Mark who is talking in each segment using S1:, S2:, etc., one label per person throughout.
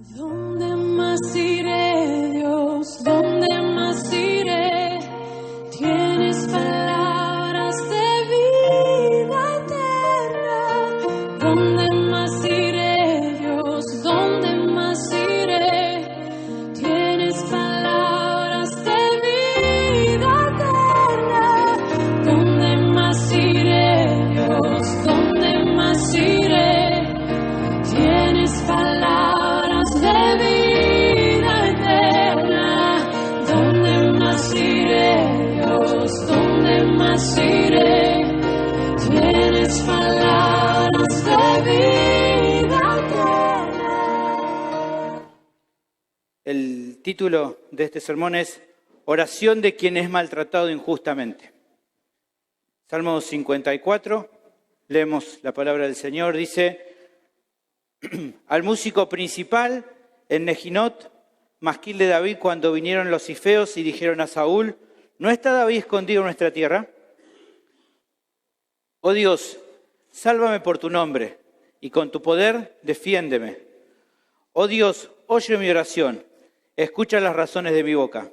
S1: ¿Dónde más iré, Dios? ¿Dónde más iré? Tienes palabras de vida eterna. ¿Dónde más iré, Dios? ¿Dónde más iré? Tienes palabras de vida eterna. ¿Dónde más iré, Dios? ¿Dónde más iré? Tienes palabras de vida eterna. ¿Dónde más iré, Dios? ¿Dónde más iré? Tienes palabras de vida eterna.
S2: El título de este sermón es Oración de quien es maltratado injustamente. Salmo 54, leemos la palabra del Señor, dice: al músico principal en Nejinot, masquil de David, cuando vinieron los cifeos y dijeron a Saúl: ¿no está David escondido en nuestra tierra? Oh Dios, sálvame por tu nombre, y con tu poder defiéndeme. Oh Dios, oye mi oración, escucha las razones de mi boca,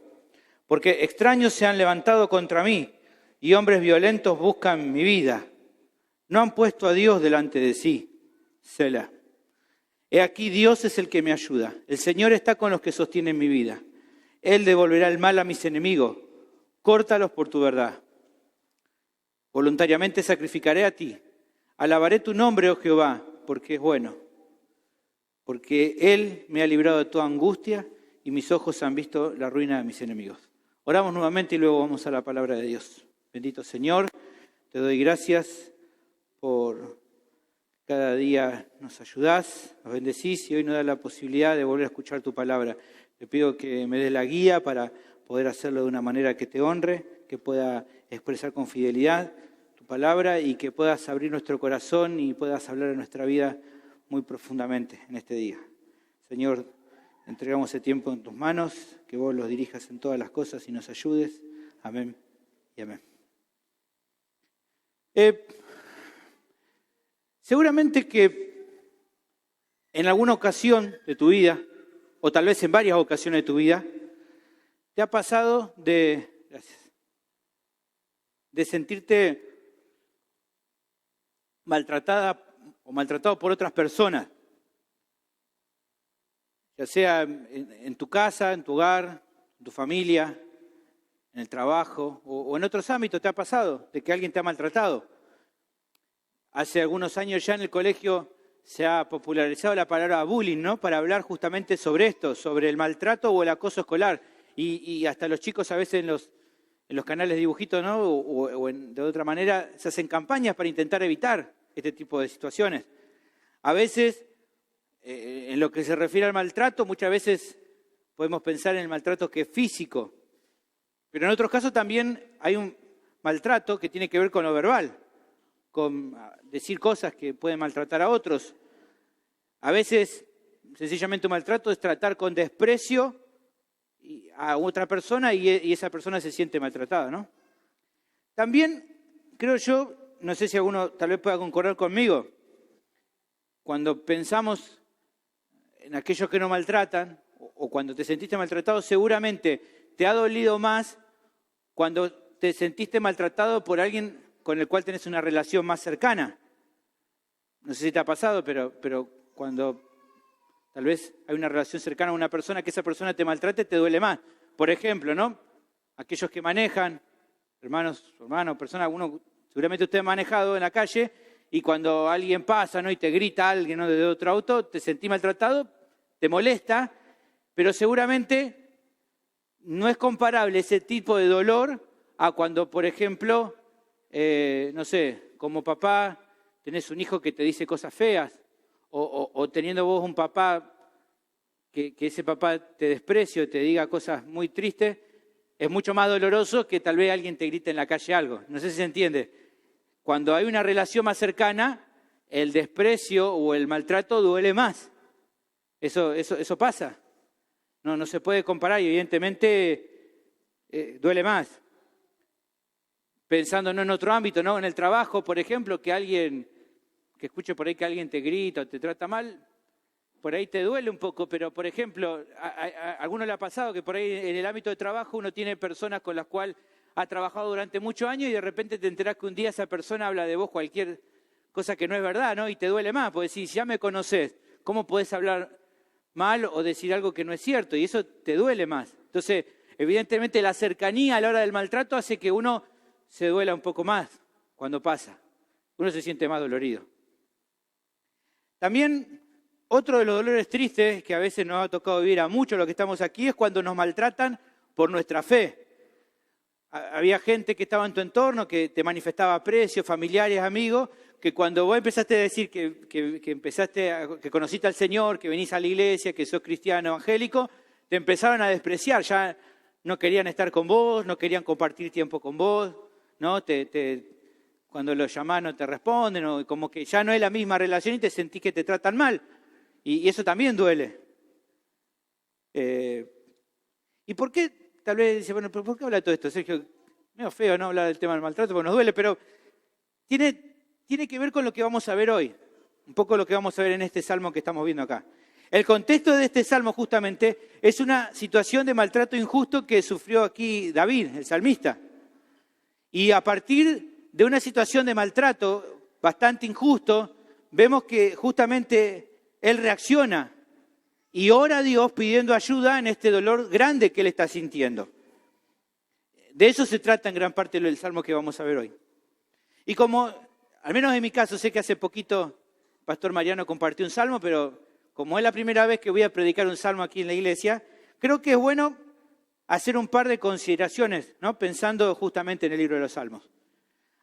S2: porque extraños se han levantado contra mí, y hombres violentos buscan mi vida. No han puesto a Dios delante de sí. Selah. He aquí, Dios es el que me ayuda. El Señor está con los que sostienen mi vida. Él devolverá el mal a mis enemigos. Córtalos por tu verdad. Voluntariamente sacrificaré a ti. Alabaré tu nombre, oh Jehová, porque es bueno. Porque Él me ha librado de toda angustia y mis ojos han visto la ruina de mis enemigos. Oramos nuevamente y luego vamos a la palabra de Dios. Bendito Señor, te doy gracias por cada día nos ayudás, nos bendecís y hoy nos da la posibilidad de volver a escuchar tu palabra. Te pido que me des la guía para poder hacerlo de una manera que te honre, que pueda expresar con fidelidad tu palabra y que puedas abrir nuestro corazón y puedas hablar en nuestra vida muy profundamente en este día. Señor, entregamos ese tiempo en tus manos, que vos los dirijas en todas las cosas y nos ayudes. Amén y amén. Seguramente que en alguna ocasión de tu vida, o tal vez en varias ocasiones de tu vida, te ha pasado de sentirte maltratada o maltratado por otras personas, ya sea en tu casa, en tu hogar, en tu familia, en el trabajo o en otros ámbitos. ¿Te ha pasado de que alguien te ha maltratado? Hace algunos años ya en el colegio se ha popularizado la palabra bullying, ¿no? Para hablar justamente sobre esto, sobre el maltrato o el acoso escolar. Y hasta los chicos a veces en los canales de dibujitos, ¿no? O de otra manera se hacen campañas para intentar evitar este tipo de situaciones. A veces, en lo que se refiere al maltrato, muchas veces podemos pensar en el maltrato que es físico. Pero en otros casos también hay un maltrato que tiene que ver con lo verbal, con decir cosas que pueden maltratar a otros. A veces, sencillamente un maltrato es tratar con desprecio a otra persona y esa persona se siente maltratada, ¿no? También, creo yo, no sé si alguno tal vez pueda concordar conmigo, cuando pensamos en aquellos que nos maltratan o cuando te sentiste maltratado, seguramente te ha dolido más cuando te sentiste maltratado por alguien con el cual tenés una relación más cercana. No sé si te ha pasado, pero cuando tal vez hay una relación cercana a una persona, que esa persona te maltrate, te duele más. Por ejemplo, ¿no? Aquellos que manejan, hermanos, personas, seguramente usted ha manejado en la calle y cuando alguien pasa, ¿no? Y te grita alguien, ¿no? Desde otro auto, te sentís maltratado, te molesta, pero seguramente no es comparable ese tipo de dolor a cuando, por ejemplo, no sé, como papá tenés un hijo que te dice cosas feas o teniendo vos un papá que ese papá te desprecia o te diga cosas muy tristes, es mucho más doloroso que tal vez alguien te grite en la calle algo. No sé si se entiende. Cuando hay una relación más cercana, el desprecio o el maltrato duele más. Eso pasa. No se puede comparar y evidentemente duele más. Pensando no en otro ámbito, ¿no? En el trabajo, por ejemplo, que escuche por ahí que alguien te grita o te trata mal, por ahí te duele un poco, pero por ejemplo, a alguno le ha pasado que por ahí en el ámbito de trabajo uno tiene personas con las cuales ha trabajado durante muchos años y de repente te enterás que un día esa persona habla de vos cualquier cosa que no es verdad, ¿no? Y te duele más, porque si ya me conocés, ¿cómo podés hablar mal o decir algo que no es cierto? Y eso te duele más. Entonces, evidentemente la cercanía a la hora del maltrato hace que uno se duela un poco más cuando pasa. Uno se siente más dolorido. También otro de los dolores tristes que a veces nos ha tocado vivir a muchos los que estamos aquí es cuando nos maltratan por nuestra fe. Había gente que estaba en tu entorno, que te manifestaba aprecio, familiares, amigos, que cuando vos empezaste a decir que conociste al Señor, que venís a la iglesia, que sos cristiano evangélico, te empezaron a despreciar, ya no querían estar con vos, no querían compartir tiempo con vos, ¿no? Cuando los llamás no te responden, o como que ya no es la misma relación y te sentís que te tratan mal. Y eso también duele. ¿Y por qué? Tal vez dice, bueno, pero ¿por qué habla de todo esto, Sergio? Medio feo, ¿no? Hablar del tema del maltrato, porque nos duele, pero tiene que ver con lo que vamos a ver hoy. Un poco lo que vamos a ver en este salmo que estamos viendo acá. El contexto de este salmo justamente es una situación de maltrato injusto que sufrió aquí David, el salmista. Y a partir de una situación de maltrato bastante injusto, vemos que justamente él reacciona y ora a Dios pidiendo ayuda en este dolor grande que él está sintiendo. De eso se trata en gran parte del salmo que vamos a ver hoy. Y como, al menos en mi caso, sé que hace poquito Pastor Mariano compartió un salmo, pero como es la primera vez que voy a predicar un salmo aquí en la iglesia, creo que es bueno hacer un par de consideraciones, ¿no? Pensando justamente en el libro de los salmos.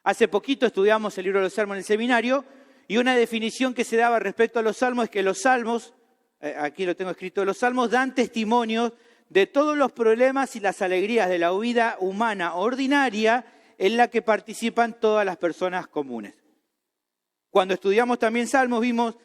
S2: Hace poquito estudiamos el libro de los salmos en el seminario y una definición que se daba respecto a los salmos es que los salmos, aquí lo tengo escrito, los salmos dan testimonios de todos los problemas y las alegrías de la vida humana ordinaria en la que participan todas las personas comunes. Cuando estudiamos también salmos vimos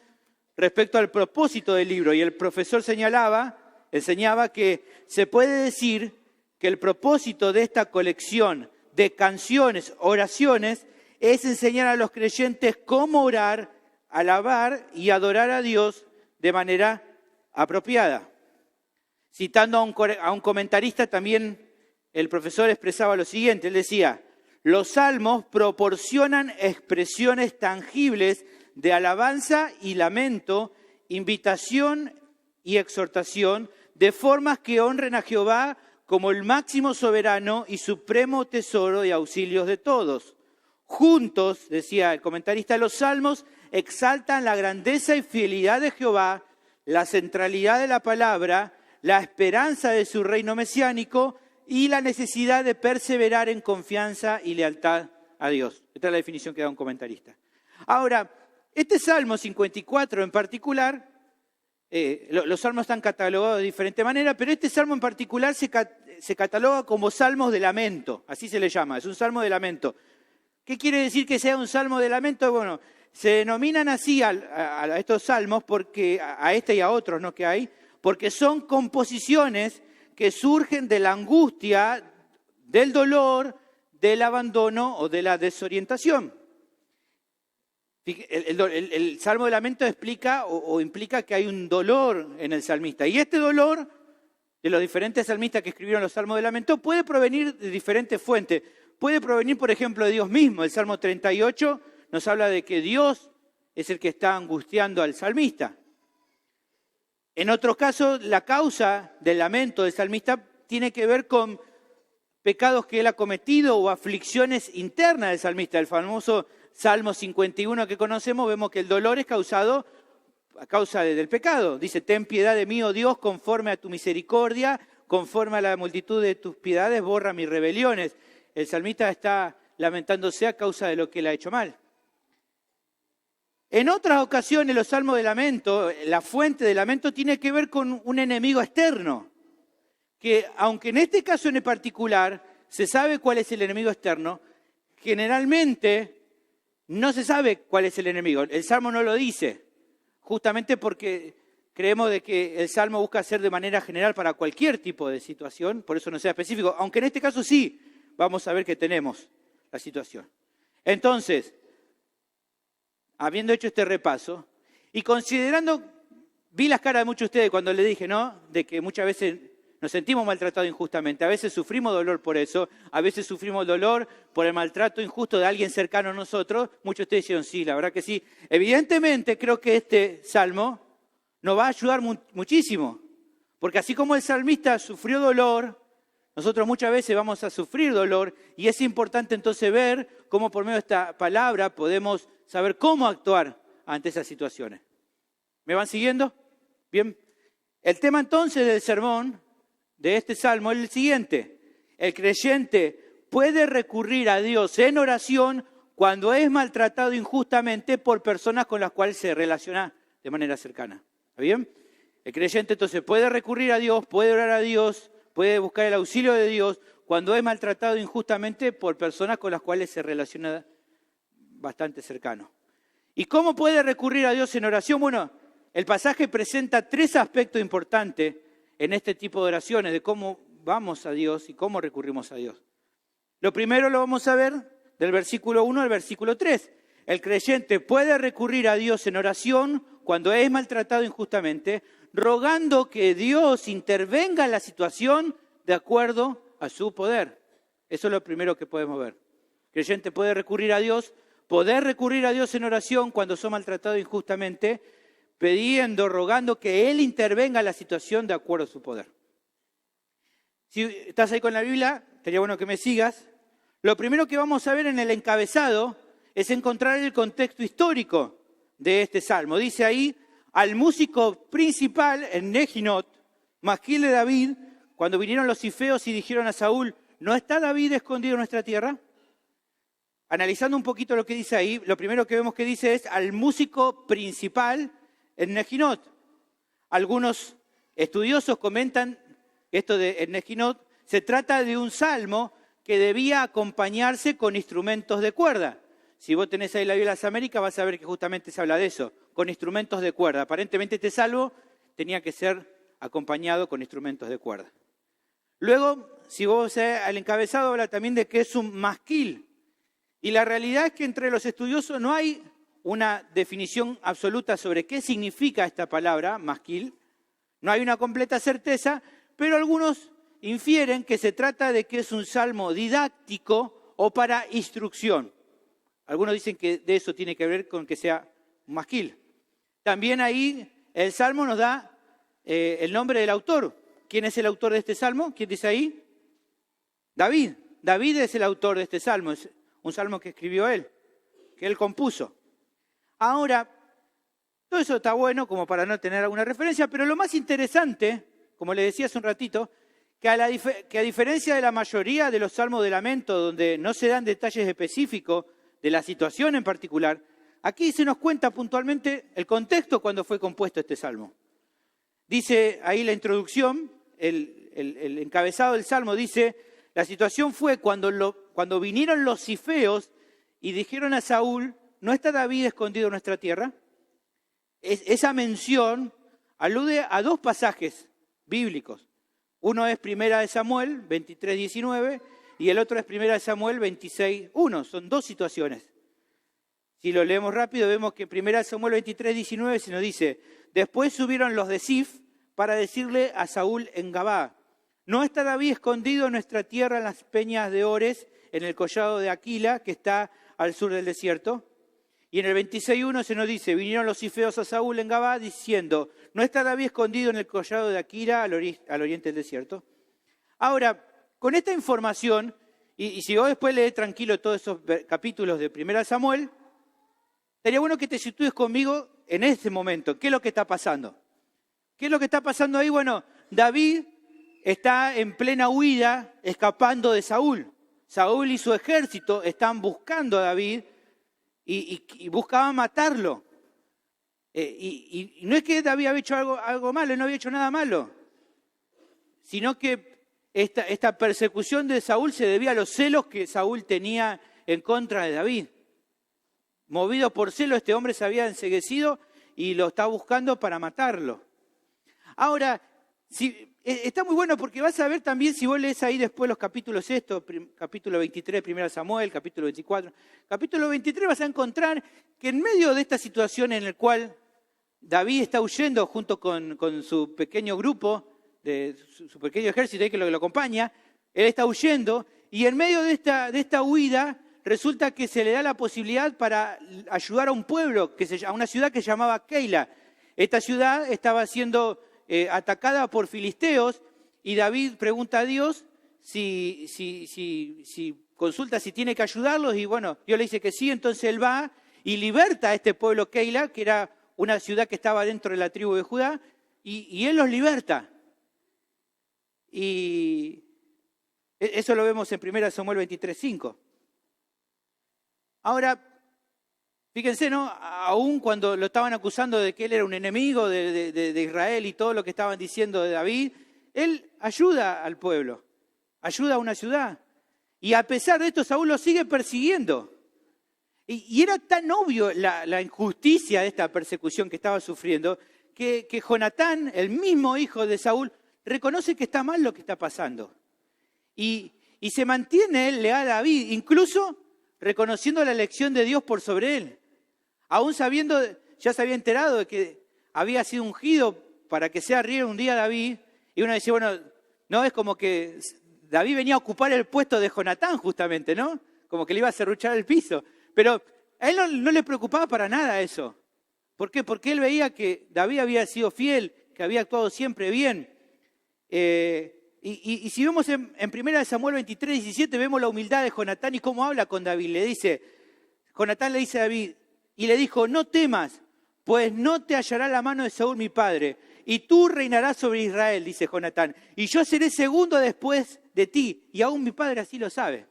S2: respecto al propósito del libro y el profesor enseñaba que se puede decir que el propósito de esta colección de canciones, oraciones, es enseñar a los creyentes cómo orar, alabar y adorar a Dios de manera apropiada. Citando a un comentarista también, el profesor expresaba lo siguiente, él decía, los salmos proporcionan expresiones tangibles de alabanza y lamento, invitación y exhortación, de formas que honren a Jehová como el máximo soberano y supremo tesoro y auxilios de todos. Juntos, decía el comentarista, los salmos exaltan la grandeza y fidelidad de Jehová, la centralidad de la palabra, la esperanza de su reino mesiánico y la necesidad de perseverar en confianza y lealtad a Dios. Esta es la definición que da un comentarista. Ahora, este Salmo 54 en particular, los salmos están catalogados de diferente manera, pero este salmo en particular se cataloga como salmos de lamento, así se le llama, es un salmo de lamento. ¿Qué quiere decir que sea un salmo de lamento? Bueno, se denominan así a estos salmos, porque a este y a otros, ¿no?, que hay, porque son composiciones que surgen de la angustia, del dolor, del abandono o de la desorientación. El Salmo de Lamento explica o implica que hay un dolor en el salmista. Y este dolor de los diferentes salmistas que escribieron los Salmos de Lamento puede provenir de diferentes fuentes. Puede provenir, por ejemplo, de Dios mismo. El Salmo 38 nos habla de que Dios es el que está angustiando al salmista. En otros casos, la causa del lamento del salmista tiene que ver con pecados que él ha cometido o aflicciones internas del salmista. El famoso Salmo 51 que conocemos, vemos que el dolor es causado a causa del pecado. Dice, ten piedad de mí, oh Dios, conforme a tu misericordia, conforme a la multitud de tus piedades, borra mis rebeliones. El salmista está lamentándose a causa de lo que él ha hecho mal. En otras ocasiones, los salmos de lamento, la fuente de lamento tiene que ver con un enemigo externo, que aunque en este caso en particular se sabe cuál es el enemigo externo, generalmente no se sabe cuál es el enemigo. El Salmo no lo dice, justamente porque creemos de que el Salmo busca ser de manera general para cualquier tipo de situación, por eso no sea específico, aunque en este caso sí, vamos a ver que tenemos la situación. Entonces, habiendo hecho este repaso y considerando Vi las caras de muchos de ustedes cuando les dije, ¿no? De que muchas veces nos sentimos maltratados injustamente. A veces sufrimos dolor por eso. A veces sufrimos dolor por el maltrato injusto de alguien cercano a nosotros. Muchos de ustedes dijeron, sí, la verdad que sí. Evidentemente creo que este salmo nos va a ayudar muchísimo. Porque así como el salmista sufrió dolor, nosotros muchas veces vamos a sufrir dolor. Y es importante entonces ver cómo por medio de esta palabra podemos saber cómo actuar ante esas situaciones. ¿Me van siguiendo? Bien. El tema entonces del sermón de este salmo es el siguiente. El creyente puede recurrir a Dios en oración cuando es maltratado injustamente por personas con las cuales se relaciona de manera cercana. ¿Está bien? El creyente entonces puede recurrir a Dios, puede orar a Dios, puede buscar el auxilio de Dios cuando es maltratado injustamente por personas con las cuales se relaciona bastante cercano. ¿Y cómo puede recurrir a Dios en oración? Bueno, el pasaje presenta 3 aspectos importantes en este tipo de oraciones, de cómo vamos a Dios y cómo recurrimos a Dios. Lo primero lo vamos a ver del versículo 1 al versículo 3. El creyente puede recurrir a Dios en oración cuando es maltratado injustamente, rogando que Dios intervenga en la situación de acuerdo a su poder. Eso es lo primero que podemos ver. El creyente puede recurrir a Dios, poder recurrir a Dios en oración cuando son maltratados injustamente, rogando que Él intervenga en la situación de acuerdo a su poder. Si estás ahí con la Biblia, sería bueno que me sigas. Lo primero que vamos a ver en el encabezado es encontrar el contexto histórico de este salmo. Dice ahí, al músico principal, en Nehinot, masquil de David, cuando vinieron los cifeos y dijeron a Saúl, ¿no está David escondido en nuestra tierra? Analizando un poquito lo que dice ahí, lo primero que vemos que dice es al músico principal en Nehinot. Algunos estudiosos comentan que esto de Nehinot se trata de un salmo que debía acompañarse con instrumentos de cuerda. Si vos tenés ahí la Biblia de las Américas vas a ver que justamente se habla de eso, con instrumentos de cuerda. Aparentemente este salmo tenía que ser acompañado con instrumentos de cuerda. Luego, si vos al encabezado habla también de que es un masquil. Y la realidad es que entre los estudiosos no hay una definición absoluta sobre qué significa esta palabra, masquil. No hay una completa certeza, pero algunos infieren que se trata de que es un salmo didáctico o para instrucción. Algunos dicen que de eso tiene que ver con que sea un masquil. También ahí el salmo nos da el nombre del autor. ¿Quién es el autor de este salmo? ¿Quién dice ahí? David. David es el autor de este salmo. Es un salmo que escribió él, que él compuso. Ahora, todo eso está bueno como para no tener alguna referencia, pero lo más interesante, como le decía hace un ratito, que a diferencia de la mayoría de los salmos de lamento, donde no se dan detalles específicos de la situación en particular, aquí se nos cuenta puntualmente el contexto cuando fue compuesto este salmo. Dice ahí la introducción, el encabezado del salmo dice, la situación fue cuando vinieron los cifeos y dijeron a Saúl, ¿no está David escondido en nuestra tierra? Esa mención alude a 2 pasajes bíblicos. Uno es 1 Samuel 23:19 y el otro es 1 Samuel 26:1. Son 2 situaciones. Si lo leemos rápido, vemos que en 1 Samuel 23:19 se nos dice, después subieron los de Sif para decirle a Saúl en Gabá, ¿no está David escondido en nuestra tierra en las peñas de Ores, en el collado de Aquila, que está al sur del desierto? Y en el 26:1 se nos dice, vinieron los cifeos a Saúl en Gabá diciendo, ¿no está David escondido en el collado de Aquila al oriente del desierto? Ahora, con esta información, y si vos después lees tranquilo todos esos capítulos de 1 Samuel, sería bueno que te sitúes conmigo en este momento. ¿Qué es lo que está pasando? ¿Qué es lo que está pasando ahí? Bueno, David está en plena huida, escapando de Saúl. Saúl y su ejército están buscando a David y buscaban matarlo. Y no es que David había hecho algo malo, no había hecho nada malo, sino que esta persecución de Saúl se debía a los celos que Saúl tenía en contra de David. Movido por celos, este hombre se había enceguecido y lo está buscando para matarlo. Ahora, está muy bueno porque vas a ver también, si vos lees ahí después los capítulos capítulo 23, 1 Samuel, capítulo 24, capítulo 23 vas a encontrar que en medio de esta situación en la cual David está huyendo junto con su pequeño grupo, su pequeño ejército que lo acompaña. Él está huyendo y en medio de esta huida resulta que se le da la posibilidad para ayudar a un pueblo, a una ciudad que se llamaba Keila. Esta ciudad estaba siendo atacada por filisteos y David pregunta a Dios si consulta si tiene que ayudarlos y bueno, Dios le dice que sí, entonces él va y liberta a este pueblo Keila, que era una ciudad que estaba dentro de la tribu de Judá, y él los liberta. Y eso lo vemos en 1 Samuel 23:5. Ahora, fíjense, ¿no? Aún cuando lo estaban acusando de que él era un enemigo de Israel y todo lo que estaban diciendo de David, él ayuda al pueblo, ayuda a una ciudad. Y a pesar de esto, Saúl lo sigue persiguiendo. Y era tan obvio la injusticia de esta persecución que estaba sufriendo, que Jonatán, el mismo hijo de Saúl, reconoce que está mal lo que está pasando. Y se mantiene él leal a David, incluso reconociendo la elección de Dios por sobre él. Aún sabiendo, ya se había enterado de que había sido ungido para que sea rey un día David, y uno dice, bueno, no, es como que David venía a ocupar el puesto de Jonatán justamente, ¿no? Como que le iba a serruchar el piso. Pero a él no le preocupaba para nada eso. ¿Por qué? Porque él veía que David había sido fiel, que había actuado siempre bien. Y si vemos en 1 Samuel 23:17, vemos la humildad de Jonatán y cómo habla con David. Jonatán le dice a David, y le dijo, no temas, pues no te hallará la mano de Saúl mi padre, y tú reinarás sobre Israel, dice Jonatán, y yo seré segundo después de ti, y aún mi padre así lo sabe.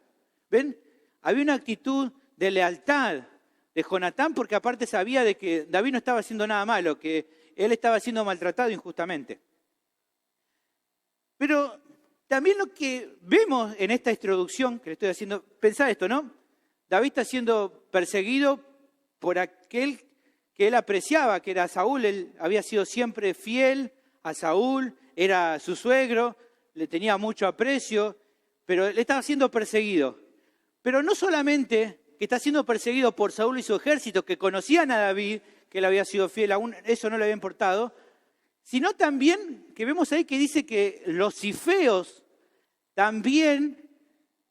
S2: ¿Ven? Había una actitud de lealtad de Jonatán, porque aparte sabía de que David no estaba haciendo nada malo, que él estaba siendo maltratado injustamente. Pero también lo que vemos en esta introducción que le estoy haciendo, pensá esto, ¿no? David está siendo perseguido por aquel que él apreciaba, que era Saúl. Él había sido siempre fiel a Saúl, era su suegro, le tenía mucho aprecio, pero él estaba siendo perseguido. Pero no solamente que está siendo perseguido por Saúl y su ejército, que conocían a David, que él había sido fiel, aún eso no le había importado, sino también que vemos ahí que dice que los cifeos también,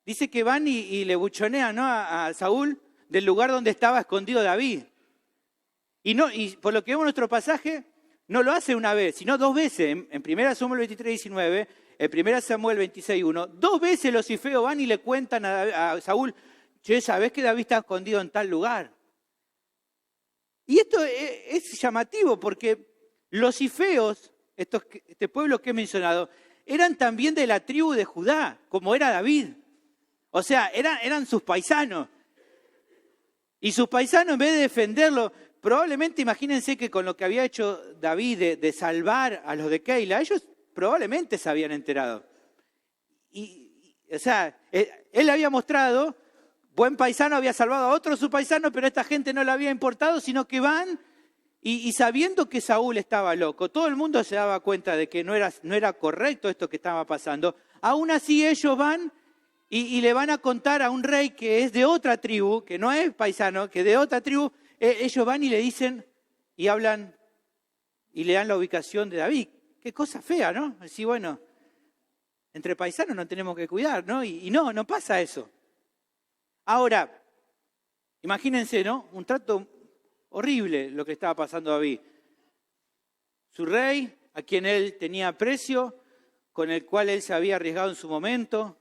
S2: dice que van y le buchonean, ¿no? a Saúl del lugar donde estaba escondido David. Y por lo que vemos en nuestro pasaje, no lo hace una vez, sino dos veces. En 1 Samuel 23:19, en 1 Samuel 26:1, dos veces los cifeos van y le cuentan a Saúl, che, ¿sabés que David está escondido en tal lugar? Y esto es llamativo porque los cifeos, este pueblo que he mencionado, eran también de la tribu de Judá, como era David. O sea, eran sus paisanos. Y sus paisanos, en vez de defenderlo, probablemente imagínense que con lo que había hecho David de salvar a los de Keila, ellos probablemente se habían enterado. O sea, él había mostrado, buen paisano, había salvado a otro su paisano, pero a esta gente no le había importado, sino que van y sabiendo que Saúl estaba loco, todo el mundo se daba cuenta de que no era correcto esto que estaba pasando, aún así ellos van y le van a contar a un rey que es de otra tribu, que no es paisano, que de otra tribu, ellos van y le dicen y hablan y le dan la ubicación de David. Qué cosa fea, ¿no? Así, bueno, entre paisanos nos tenemos que cuidar, ¿no? Y no pasa eso. Ahora, imagínense, ¿no? Un trato horrible lo que estaba pasando a David. Su rey, a quien él tenía aprecio, con el cual él se había arriesgado en su momento,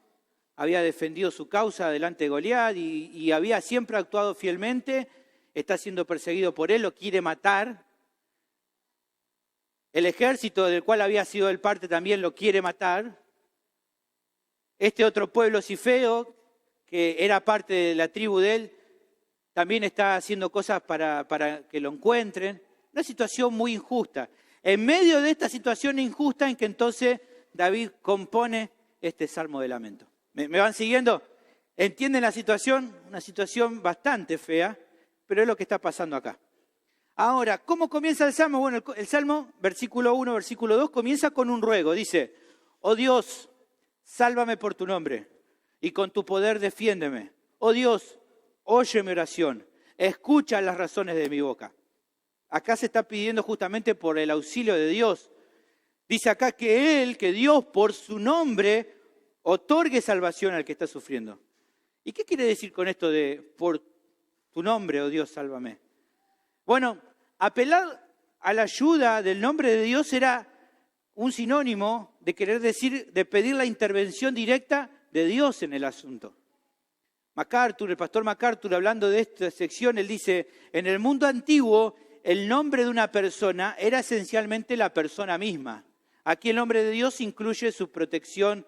S2: había defendido su causa delante de Goliat y había siempre actuado fielmente, está siendo perseguido por él, lo quiere matar. El ejército del cual había sido él parte también lo quiere matar. Este otro pueblo cifeo, que era parte de la tribu de él, también está haciendo cosas para que lo encuentren. Una situación muy injusta. En medio de esta situación injusta en que entonces David compone este salmo de lamento. ¿Me van siguiendo? ¿Entienden la situación? Una situación bastante fea, pero es lo que está pasando acá. Ahora, ¿cómo comienza el salmo? Bueno, el salmo, versículo 1, versículo 2, comienza con un ruego. Dice, oh Dios, sálvame por tu nombre y con tu poder defiéndeme. Oh Dios, oye mi oración, escucha las razones de mi boca. acá se está pidiendo justamente por el auxilio de Dios. Dice acá que Dios, por su nombre, otorgue salvación al que está sufriendo. ¿Y qué quiere decir con esto de por tu nombre, oh Dios, sálvame? Bueno, apelar a la ayuda del nombre de Dios era un sinónimo de querer decir, de pedir la intervención directa de Dios en el asunto. El pastor MacArthur, hablando de esta sección, él dice, en el mundo antiguo, el nombre de una persona era esencialmente la persona misma. Aquí el nombre de Dios incluye su protección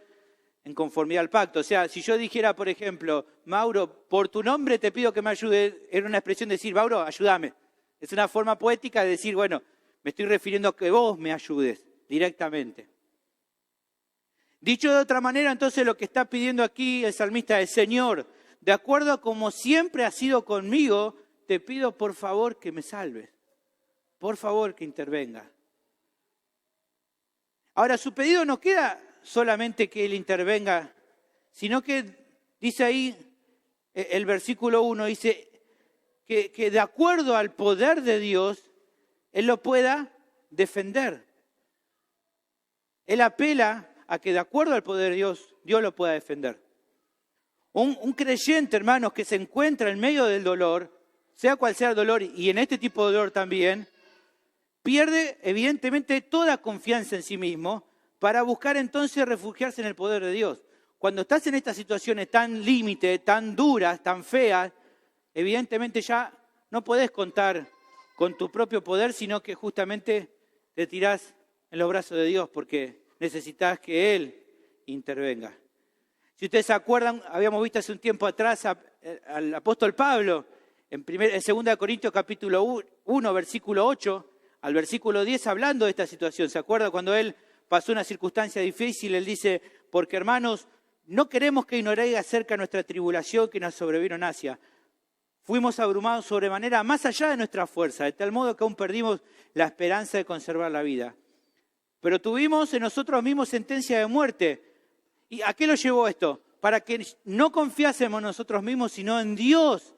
S2: en conformidad al pacto. O sea, si yo dijera, por ejemplo, Mauro, por tu nombre te pido que me ayudes, era una expresión de decir, Mauro, ayúdame. Es una forma poética de decir, bueno, me estoy refiriendo a que vos me ayudes directamente. Dicho de otra manera, entonces lo que está pidiendo aquí el salmista es, Señor, de acuerdo a como siempre has sido conmigo, te pido por favor que me salves. Por favor que intervenga. Ahora, su pedido no queda solamente que Él intervenga, sino que dice ahí el versículo 1, dice que de acuerdo al poder de Dios, Él lo pueda defender. Él apela a que de acuerdo al poder de Dios, Dios lo pueda defender. Un creyente, hermanos, que se encuentra en medio del dolor, sea cual sea el dolor, y en este tipo de dolor también, pierde evidentemente toda confianza en sí mismo para buscar entonces refugiarse en el poder de Dios. Cuando estás en estas situaciones tan límite, tan duras, tan feas, evidentemente ya no podés contar con tu propio poder, sino que justamente te tirás en los brazos de Dios porque necesitas que Él intervenga. Si ustedes se acuerdan, habíamos visto hace un tiempo atrás al apóstol Pablo, en 2 Corintios capítulo 1, versículo 8, al versículo 10, hablando de esta situación. ¿Se acuerda cuando él pasó una circunstancia difícil? Él dice, porque hermanos, no queremos que ignoréis acerca de nuestra tribulación que nos sobrevino en Asia. Fuimos abrumados sobremanera más allá de nuestra fuerza, de tal modo que aún perdimos la esperanza de conservar la vida. Pero tuvimos en nosotros mismos sentencia de muerte. ¿Y a qué lo llevó esto? Para que no confiásemos nosotros mismos, sino en Dios,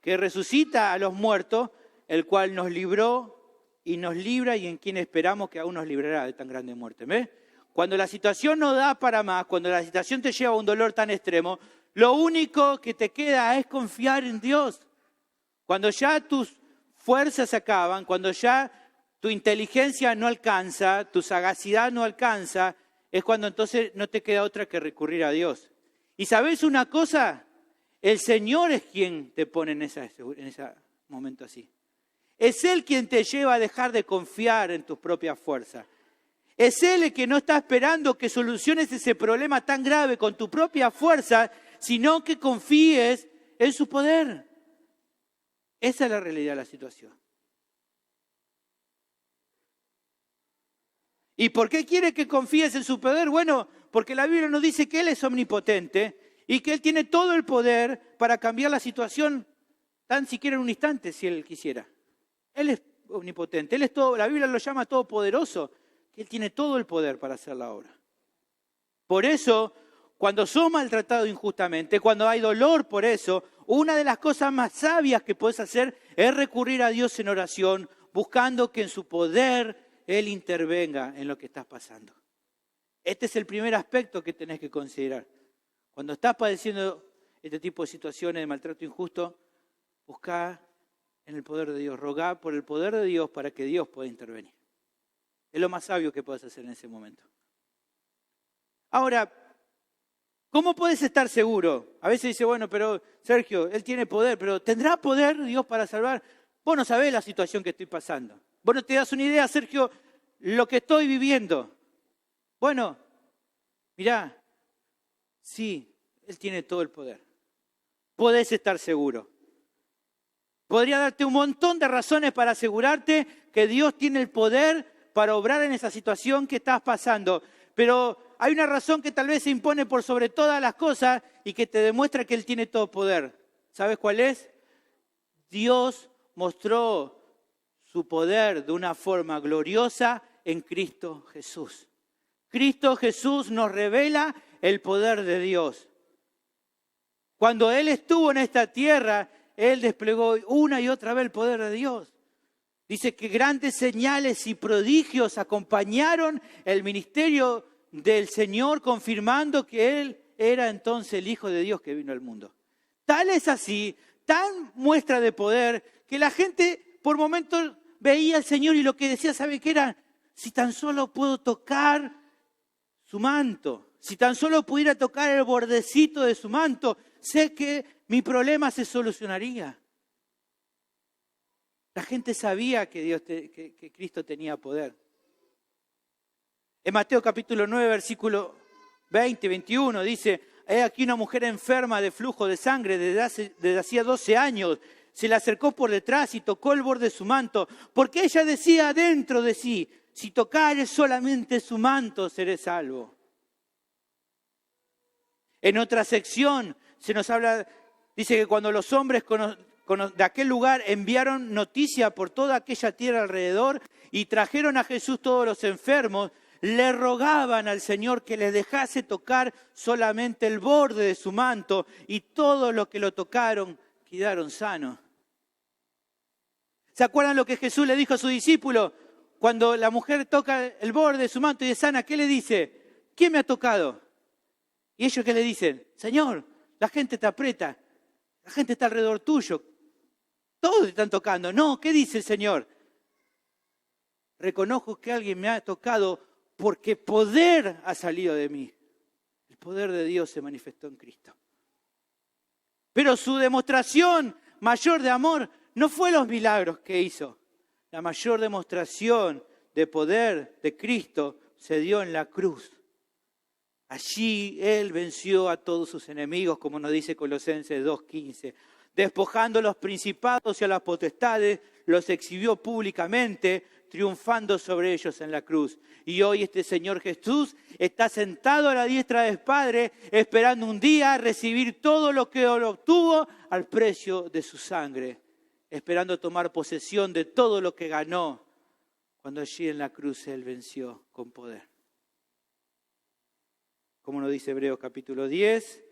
S2: que resucita a los muertos, el cual nos libró y nos libra y en quien esperamos que aún nos librará de tan grande muerte. ¿Ves? Cuando la situación no da para más, cuando la situación te lleva a un dolor tan extremo, lo único que te queda es confiar en Dios. Cuando ya tus fuerzas se acaban, cuando ya tu inteligencia no alcanza, tu sagacidad no alcanza, es cuando entonces no te queda otra que recurrir a Dios. ¿Y sabes una cosa? El Señor es quien te pone en ese momento así. Es Él quien te lleva a dejar de confiar en tus propias fuerzas. Es Él el que no está esperando que soluciones ese problema tan grave con tu propia fuerza, sino que confíes en su poder. Esa es la realidad de la situación. ¿Y por qué quiere que confíes en su poder? Bueno, porque la Biblia nos dice que Él es omnipotente y que Él tiene todo el poder para cambiar la situación tan siquiera en un instante, si Él quisiera. Él es omnipotente, Él es todo, la Biblia lo llama todopoderoso, que Él tiene todo el poder para hacer la obra. Por eso, cuando sos maltratado injustamente, cuando hay dolor por eso, una de las cosas más sabias que puedes hacer es recurrir a Dios en oración, buscando que en su poder Él intervenga en lo que estás pasando. Este es el primer aspecto que tenés que considerar. Cuando estás padeciendo este tipo de situaciones de maltrato injusto, buscá en el poder de Dios, rogá por el poder de Dios para que Dios pueda intervenir. Es lo más sabio que puedes hacer en ese momento. Ahora, ¿cómo puedes estar seguro? A veces dice, bueno, pero Sergio, Él tiene poder, pero ¿tendrá poder Dios para salvar? Vos no sabés la situación que estoy pasando. Vos no te das una idea, Sergio, lo que estoy viviendo. Bueno, mirá, sí, Él tiene todo el poder. Podés estar seguro. Podría darte un montón de razones para asegurarte que Dios tiene el poder para obrar en esa situación que estás pasando. Pero hay una razón que tal vez se impone por sobre todas las cosas y que te demuestra que Él tiene todo poder. ¿Sabes cuál es? Dios mostró su poder de una forma gloriosa en Cristo Jesús. Cristo Jesús nos revela el poder de Dios. Cuando Él estuvo en esta tierra, Él desplegó una y otra vez el poder de Dios. Dice que grandes señales y prodigios acompañaron el ministerio del Señor, confirmando que Él era entonces el Hijo de Dios que vino al mundo. Tal es así, tan muestra de poder, que la gente por momentos veía al Señor y lo que decía, ¿sabe qué era? Si tan solo puedo tocar su manto, si tan solo pudiera tocar el bordecito de su manto, sé que mi problema se solucionaría. La gente sabía que Cristo tenía poder. En Mateo capítulo 9, versículo 20, 21, dice, he aquí una mujer enferma de flujo de sangre desde hacía 12 años. Se le acercó por detrás y tocó el borde de su manto, porque ella decía dentro de sí, si tocare solamente su manto, seré salvo. En otra sección se nos habla, dice que cuando los hombres de aquel lugar enviaron noticia por toda aquella tierra alrededor y trajeron a Jesús todos los enfermos, le rogaban al Señor que les dejase tocar solamente el borde de su manto, y todos los que lo tocaron quedaron sanos. ¿Se acuerdan lo que Jesús le dijo a sus discípulos? Cuando la mujer toca el borde de su manto y es sana, ¿qué le dice? ¿Quién me ha tocado? Y ellos, ¿qué le dicen? Señor, la gente te aprieta, la gente está alrededor tuyo, todos te están tocando. No, ¿qué dice el Señor? Reconozco que alguien me ha tocado porque poder ha salido de mí. El poder de Dios se manifestó en Cristo. Pero su demostración mayor de amor no fue los milagros que hizo. La mayor demostración de poder de Cristo se dio en la cruz. Allí Él venció a todos sus enemigos, como nos dice Colosenses 2:15. Despojando a los principados y a las potestades, los exhibió públicamente, triunfando sobre ellos en la cruz. Y hoy este Señor Jesús está sentado a la diestra del Padre, esperando un día recibir todo lo que Él obtuvo al precio de su sangre, esperando tomar posesión de todo lo que ganó cuando allí en la cruz Él venció con poder. Como nos dice Hebreos capítulo 10,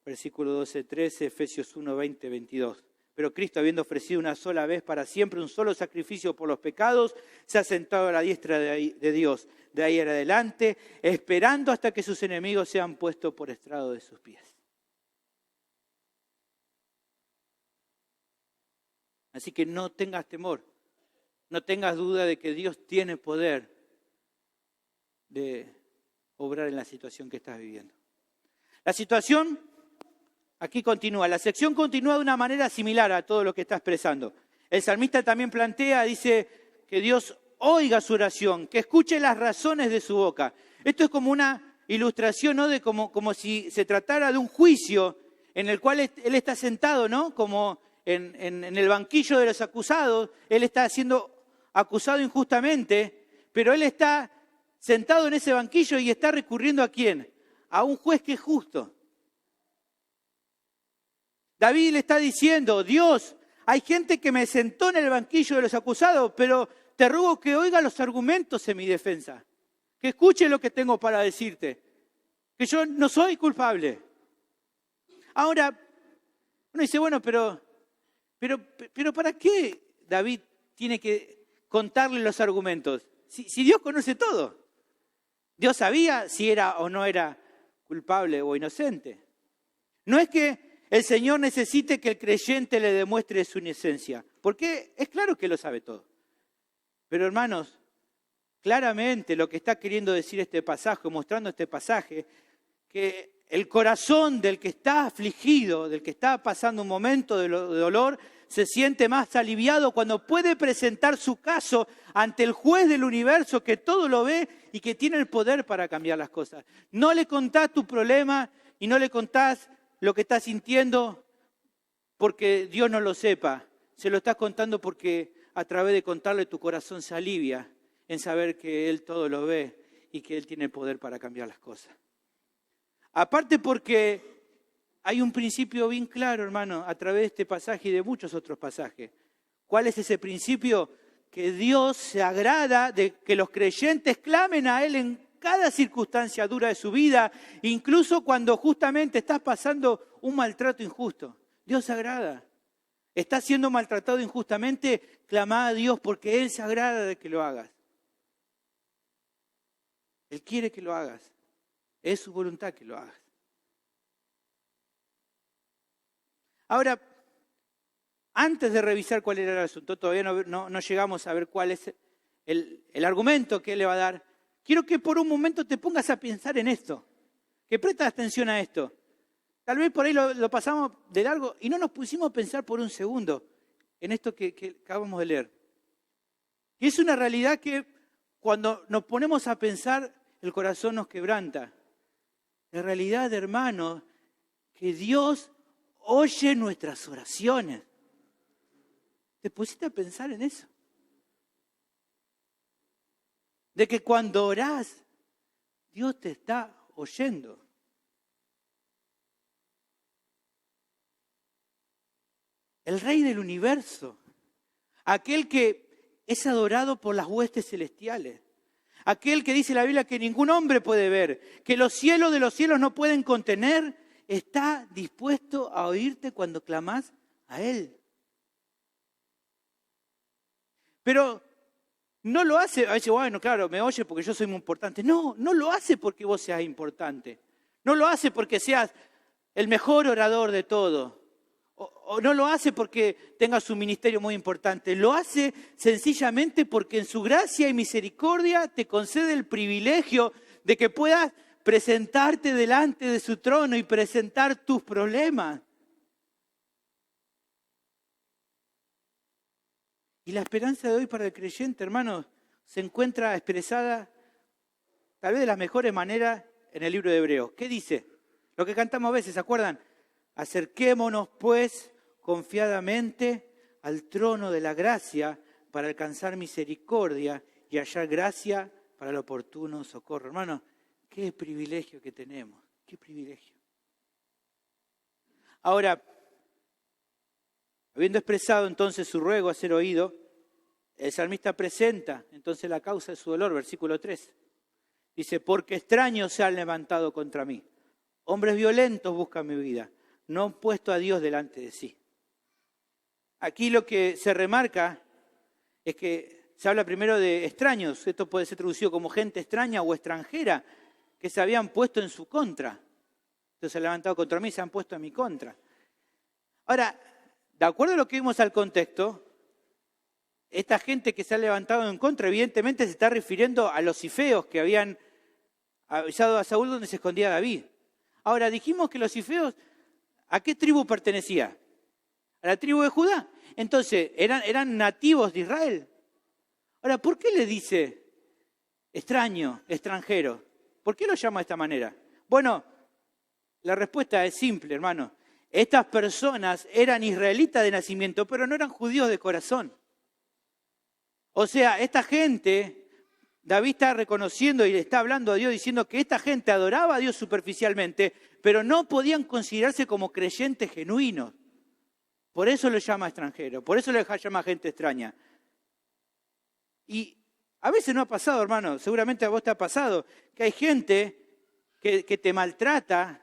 S2: versículo 12, 13, Efesios 1, 20, 22. Pero Cristo, habiendo ofrecido una sola vez para siempre un solo sacrificio por los pecados, se ha sentado a la diestra de Dios. De ahí en adelante, esperando hasta que sus enemigos sean puestos por estrado de sus pies. Así que no tengas temor, no tengas duda de que Dios tiene poder de obrar en la situación que estás viviendo. La situación aquí continúa, la sección continúa de una manera similar a todo lo que está expresando. El salmista también plantea, dice que Dios oiga su oración, que escuche las razones de su boca. Esto es como una ilustración, ¿no? De como si se tratara de un juicio en el cual Él está sentado, ¿no? Como en el banquillo de los acusados. Él está siendo acusado injustamente, pero Él está sentado en ese banquillo y está recurriendo ¿a quién? A un juez que es justo. David le está diciendo, Dios, hay gente que me sentó en el banquillo de los acusados, pero te ruego que oiga los argumentos en mi defensa, que escuche lo que tengo para decirte, que yo no soy culpable. Ahora, uno dice, bueno, pero ¿para qué David tiene que contarle los argumentos? Si Dios conoce todo. Dios sabía si era o no era culpable o inocente. No es que el Señor necesite que el creyente le demuestre su inocencia, porque es claro que lo sabe todo. Pero hermanos, claramente lo que está queriendo decir este pasaje, mostrando este pasaje, que el corazón del que está afligido, del que está pasando un momento de dolor, se siente más aliviado cuando puede presentar su caso ante el juez del universo que todo lo ve y que tiene el poder para cambiar las cosas. No le contás tu problema y no le contás lo que estás sintiendo porque Dios no lo sepa. Se lo estás contando porque a través de contarle tu corazón se alivia en saber que Él todo lo ve y que Él tiene el poder para cambiar las cosas. Aparte porque hay un principio bien claro, hermano, a través de este pasaje y de muchos otros pasajes. ¿Cuál es ese principio? Que Dios se agrada de que los creyentes clamen a Él en cada circunstancia dura de su vida, incluso cuando justamente estás pasando un maltrato injusto. Dios se agrada. ¿Estás siendo maltratado injustamente? Clama a Dios porque Él se agrada de que lo hagas. Él quiere que lo hagas. Es su voluntad que lo hagas. Ahora, antes de revisar cuál era el asunto, todavía no llegamos a ver cuál es el argumento que Él le va a dar. Quiero que por un momento te pongas a pensar en esto, que prestes atención a esto. Tal vez por ahí lo pasamos de largo y no nos pusimos a pensar por un segundo en esto que acabamos de leer. Y es una realidad que cuando nos ponemos a pensar, el corazón nos quebranta. La realidad, hermanos, que Dios oye nuestras oraciones. ¿Te pusiste a pensar en eso? De que cuando orás, Dios te está oyendo. El Rey del universo, aquel que es adorado por las huestes celestiales, aquel que dice la Biblia que ningún hombre puede ver, que los cielos de los cielos no pueden contener, está dispuesto a oírte cuando clamás a Él. Pero no lo hace, a veces, bueno, claro, me oye porque yo soy muy importante. No lo hace porque vos seas importante. No lo hace porque seas el mejor orador de todo. O no lo hace porque tengas un ministerio muy importante. Lo hace sencillamente porque en su gracia y misericordia te concede el privilegio de que puedas presentarte delante de su trono y presentar tus problemas. Y la esperanza de hoy para el creyente, hermanos, se encuentra expresada tal vez de las mejores maneras en el libro de Hebreos. ¿Qué dice? Lo que cantamos a veces, ¿se acuerdan? Acerquémonos pues confiadamente al trono de la gracia para alcanzar misericordia y hallar gracia para el oportuno socorro. Hermanos, qué privilegio que tenemos, qué privilegio. Ahora, habiendo expresado entonces su ruego a ser oído, el salmista presenta entonces la causa de su dolor, versículo 3. Dice, porque extraños se han levantado contra mí, hombres violentos buscan mi vida, no han puesto a Dios delante de sí. Aquí lo que se remarca es que se habla primero de extraños, esto puede ser traducido como gente extraña o extranjera, que se habían puesto en su contra. Entonces se han levantado contra mí y se han puesto en mi contra. Ahora, de acuerdo a lo que vimos al contexto, esta gente que se ha levantado en contra, evidentemente se está refiriendo a los cifeos que habían avisado a Saúl donde se escondía David. Ahora, dijimos que los cifeos, ¿a qué tribu pertenecía? A la tribu de Judá. Entonces, eran nativos de Israel. Ahora, ¿por qué le dice extraño, extranjero? ¿Por qué lo llama de esta manera? Bueno, la respuesta es simple, hermano. Estas personas eran israelitas de nacimiento, pero no eran judíos de corazón. O sea, esta gente, David está reconociendo y le está hablando a Dios diciendo que esta gente adoraba a Dios superficialmente, pero no podían considerarse como creyentes genuinos. Por eso lo llama extranjero, por eso le llama gente extraña. Y a veces no ha pasado, hermano, seguramente a vos te ha pasado, que hay gente que te maltrata,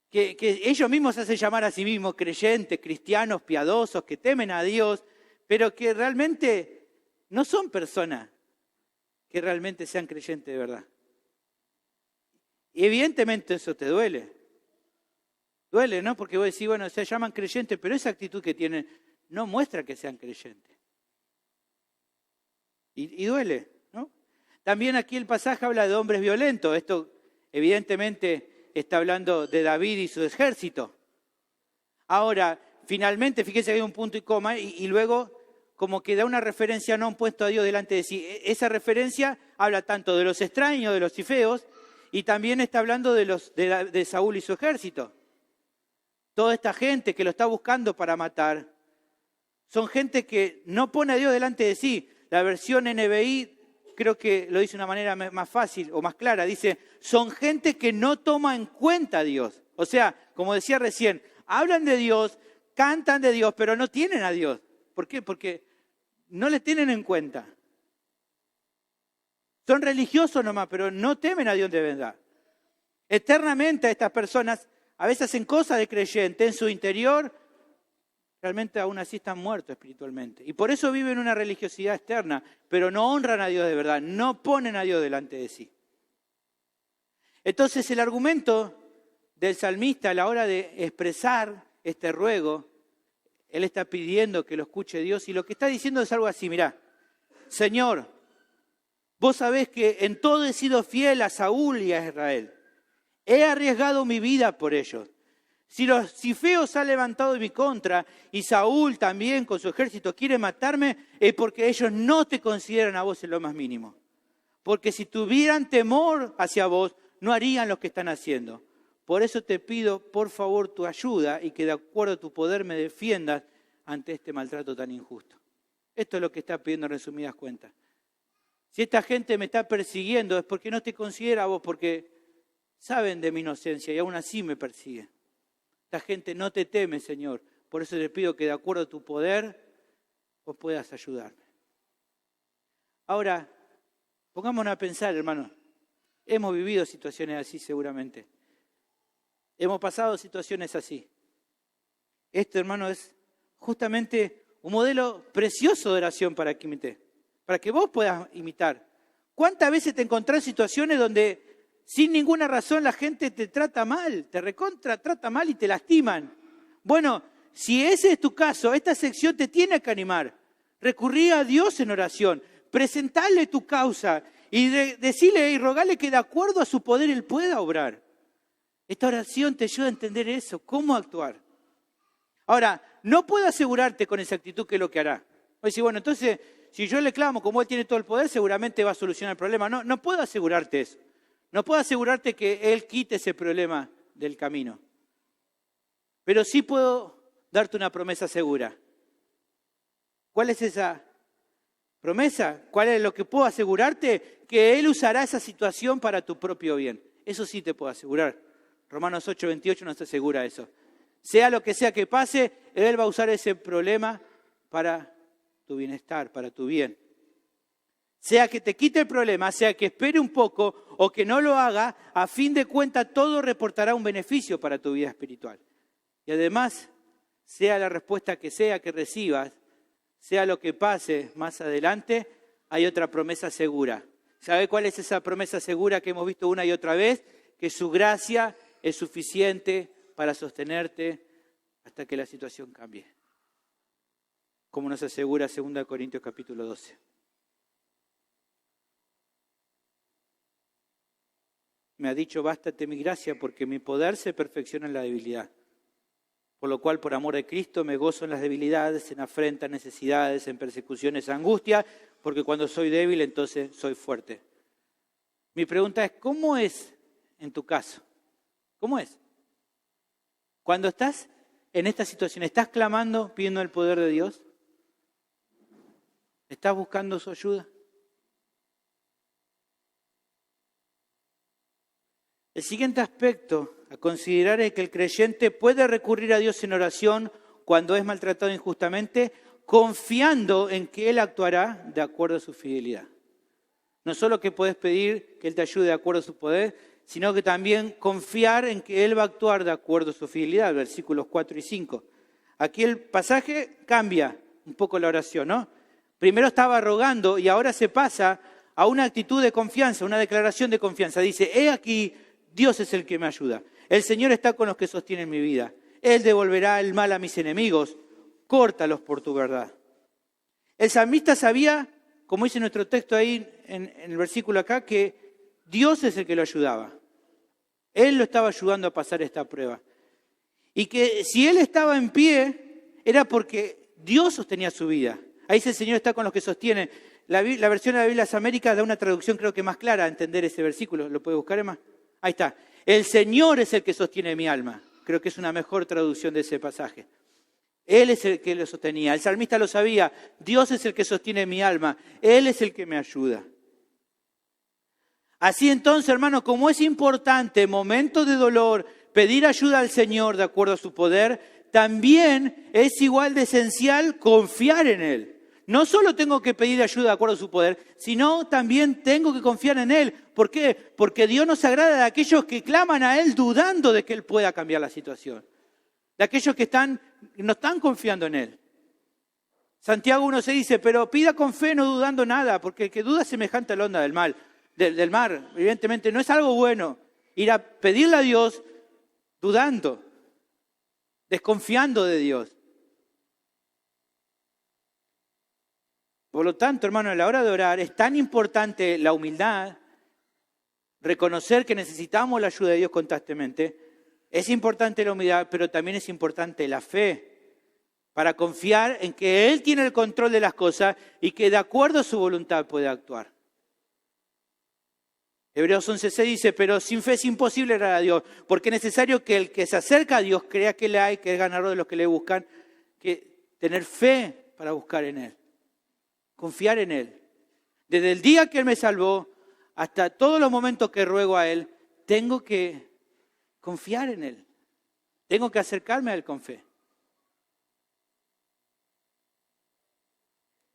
S2: que ellos mismos se hacen llamar a sí mismos creyentes, cristianos, piadosos, que temen a Dios, pero que realmente no son personas que realmente sean creyentes de verdad. Y evidentemente eso te duele. Duele, ¿no? Porque vos decís, bueno, se llaman creyentes, pero esa actitud que tienen no muestra que sean creyentes. Y duele, ¿no? También aquí el pasaje habla de hombres violentos. Esto evidentemente está hablando de David y su ejército. Ahora, finalmente, fíjese que hay un punto y coma y luego como que da una referencia, no han puesto a Dios delante de sí. Esa referencia habla tanto de los extraños, de los cifeos, y también está hablando de Saúl y su ejército. Toda esta gente que lo está buscando para matar, son gente que no pone a Dios delante de sí. La versión NBI creo que lo dice de una manera más fácil o más clara. Dice, son gente que no toma en cuenta a Dios. O sea, como decía recién, hablan de Dios, cantan de Dios, pero no tienen a Dios. ¿Por qué? Porque no le tienen en cuenta. Son religiosos nomás, pero no temen a Dios de verdad. Eternamente a estas personas a veces hacen cosas de creyente en su interior, realmente aún así están muertos espiritualmente. Y por eso viven una religiosidad externa, pero no honran a Dios de verdad, no ponen a Dios delante de sí. Entonces el argumento del salmista a la hora de expresar este ruego, él está pidiendo que lo escuche Dios y lo que está diciendo es algo así, mirá, Señor, vos sabés que en todo he sido fiel a Saúl y a Israel. He arriesgado mi vida por ellos. Si los cifeos han levantado en mi contra y Saúl también con su ejército quiere matarme, es porque ellos no te consideran a vos en lo más mínimo. Porque si tuvieran temor hacia vos, no harían lo que están haciendo. Por eso te pido, por favor, tu ayuda y que de acuerdo a tu poder me defiendas ante este maltrato tan injusto. Esto es lo que está pidiendo en resumidas cuentas. Si esta gente me está persiguiendo es porque no te considera a vos, porque saben de mi inocencia y aún así me persiguen. Esta gente no te teme, Señor. Por eso te pido que de acuerdo a tu poder vos puedas ayudarme. Ahora, pongámonos a pensar, hermanos. Hemos vivido situaciones así seguramente. Hemos pasado situaciones así. Este, hermano, es justamente un modelo precioso de oración para que imite, para que vos puedas imitar. ¿Cuántas veces te encontrás en situaciones donde sin ninguna razón la gente te trata mal, te trata mal y te lastiman? Bueno, si ese es tu caso, esta sección te tiene que animar. Recurrí a Dios en oración, presentarle tu causa y decirle y rogarle que de acuerdo a su poder Él pueda obrar. Esta oración te ayuda a entender eso, cómo actuar. Ahora, no puedo asegurarte con exactitud qué es lo que hará. Voy a decir, bueno, entonces, si yo le clamo como Él tiene todo el poder, seguramente va a solucionar el problema. No puedo asegurarte eso. No puedo asegurarte que Él quite ese problema del camino. Pero sí puedo darte una promesa segura. ¿Cuál es esa promesa? ¿Cuál es lo que puedo asegurarte? Que Él usará esa situación para tu propio bien. Eso sí te puedo asegurar. Romanos 8:28 nos asegura eso. Sea lo que sea que pase, Él va a usar ese problema para tu bienestar, para tu bien. Sea que te quite el problema, sea que espere un poco o que no lo haga, a fin de cuentas todo reportará un beneficio para tu vida espiritual. Y además, sea la respuesta que sea que recibas, sea lo que pase más adelante, hay otra promesa segura. ¿Sabe cuál es esa promesa segura que hemos visto una y otra vez? Que su gracia es suficiente para sostenerte hasta que la situación cambie. Como nos asegura 2 Corintios capítulo 12. Me ha dicho, bástate mi gracia, porque mi poder se perfecciona en la debilidad. Por lo cual, por amor de Cristo, me gozo en las debilidades, en afrentas, necesidades, en persecuciones, angustia, porque cuando soy débil, entonces soy fuerte. Mi pregunta es, ¿cómo es en tu caso? ¿Cómo es? Cuando estás en esta situación, ¿estás clamando, pidiendo el poder de Dios? ¿Estás buscando su ayuda? El siguiente aspecto a considerar es que el creyente puede recurrir a Dios en oración cuando es maltratado injustamente, confiando en que Él actuará de acuerdo a su fidelidad. No solo que puedes pedir que Él te ayude de acuerdo a su poder, sino que también confiar en que Él va a actuar de acuerdo a su fidelidad, versículos 4 y 5. Aquí el pasaje cambia un poco la oración, ¿no? Primero estaba rogando y ahora se pasa a una actitud de confianza, una declaración de confianza. Dice, he aquí, Dios es el que me ayuda. El Señor está con los que sostienen mi vida. Él devolverá el mal a mis enemigos. Córtalos por tu verdad. El salmista sabía, como dice nuestro texto ahí en el versículo acá, que Dios es el que lo ayudaba. Él lo estaba ayudando a pasar esta prueba. Y que si él estaba en pie, era porque Dios sostenía su vida. Ahí dice, el Señor está con los que sostienen. La versión de la Biblia de las Américas da una traducción creo que más clara a entender ese versículo. ¿Lo puede buscar, Emma? Ahí está. El Señor es el que sostiene mi alma. Creo que es una mejor traducción de ese pasaje. Él es el que lo sostenía. El salmista lo sabía. Dios es el que sostiene mi alma. Él es el que me ayuda. Así entonces, hermano, como es importante en momentos de dolor pedir ayuda al Señor de acuerdo a su poder, también es igual de esencial confiar en Él. No solo tengo que pedir ayuda de acuerdo a su poder, sino también tengo que confiar en Él. ¿Por qué? Porque Dios nos agrada de aquellos que claman a Él dudando de que Él pueda cambiar la situación. De aquellos que están no están confiando en Él. Santiago 1:6 dice, pero pida con fe no dudando nada, porque el que duda es semejante a la onda del mar. Evidentemente no es algo bueno ir a pedirle a Dios dudando, desconfiando de Dios. Por lo tanto, hermano, a la hora de orar es tan importante la humildad, reconocer que necesitamos la ayuda de Dios constantemente. Es importante la humildad, pero también es importante la fe para confiar en que Él tiene el control de las cosas y que de acuerdo a su voluntad puede actuar. Hebreos 11:6 dice, pero sin fe es imposible agradar a Dios, porque es necesario que el que se acerca a Dios crea que le hay, que es ganador de los que le buscan, que tener fe para buscar en Él, confiar en Él. Desde el día que Él me salvó hasta todos los momentos que ruego a Él, tengo que confiar en Él, tengo que acercarme a Él con fe.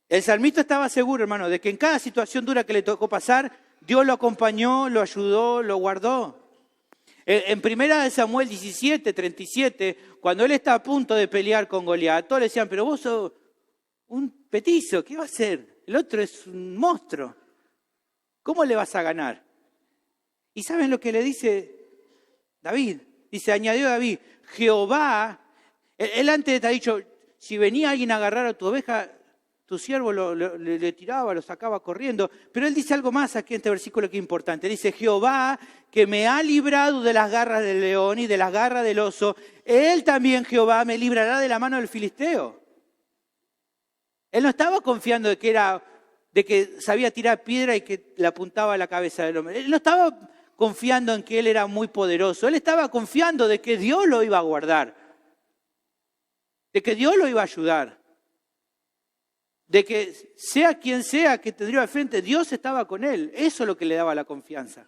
S2: El salmista estaba seguro, hermano, de que en cada situación dura que le tocó pasar, Dios lo acompañó, lo ayudó, lo guardó. En 1 Samuel 17:37, cuando él está a punto de pelear con Goliat, todos le decían, pero vos sos un petizo, ¿qué va a hacer? El otro es un monstruo. ¿Cómo le vas a ganar? ¿Y saben lo que le dice David? Dice, añadió David, Jehová, él antes te ha dicho, si venía alguien a agarrar a tu oveja, tu siervo le tiraba, lo sacaba corriendo. Pero él dice algo más aquí en este versículo que es importante. Dice, Jehová, que me ha librado de las garras del león y de las garras del oso, Él también, Jehová, me librará de la mano del filisteo. Él no estaba confiando de que sabía tirar piedra y que le apuntaba a la cabeza del hombre. Él no estaba confiando en que él era muy poderoso. Él estaba confiando de que Dios lo iba a guardar, de que Dios lo iba a ayudar. De que sea quien sea que tendría al frente, Dios estaba con él. Eso es lo que le daba la confianza.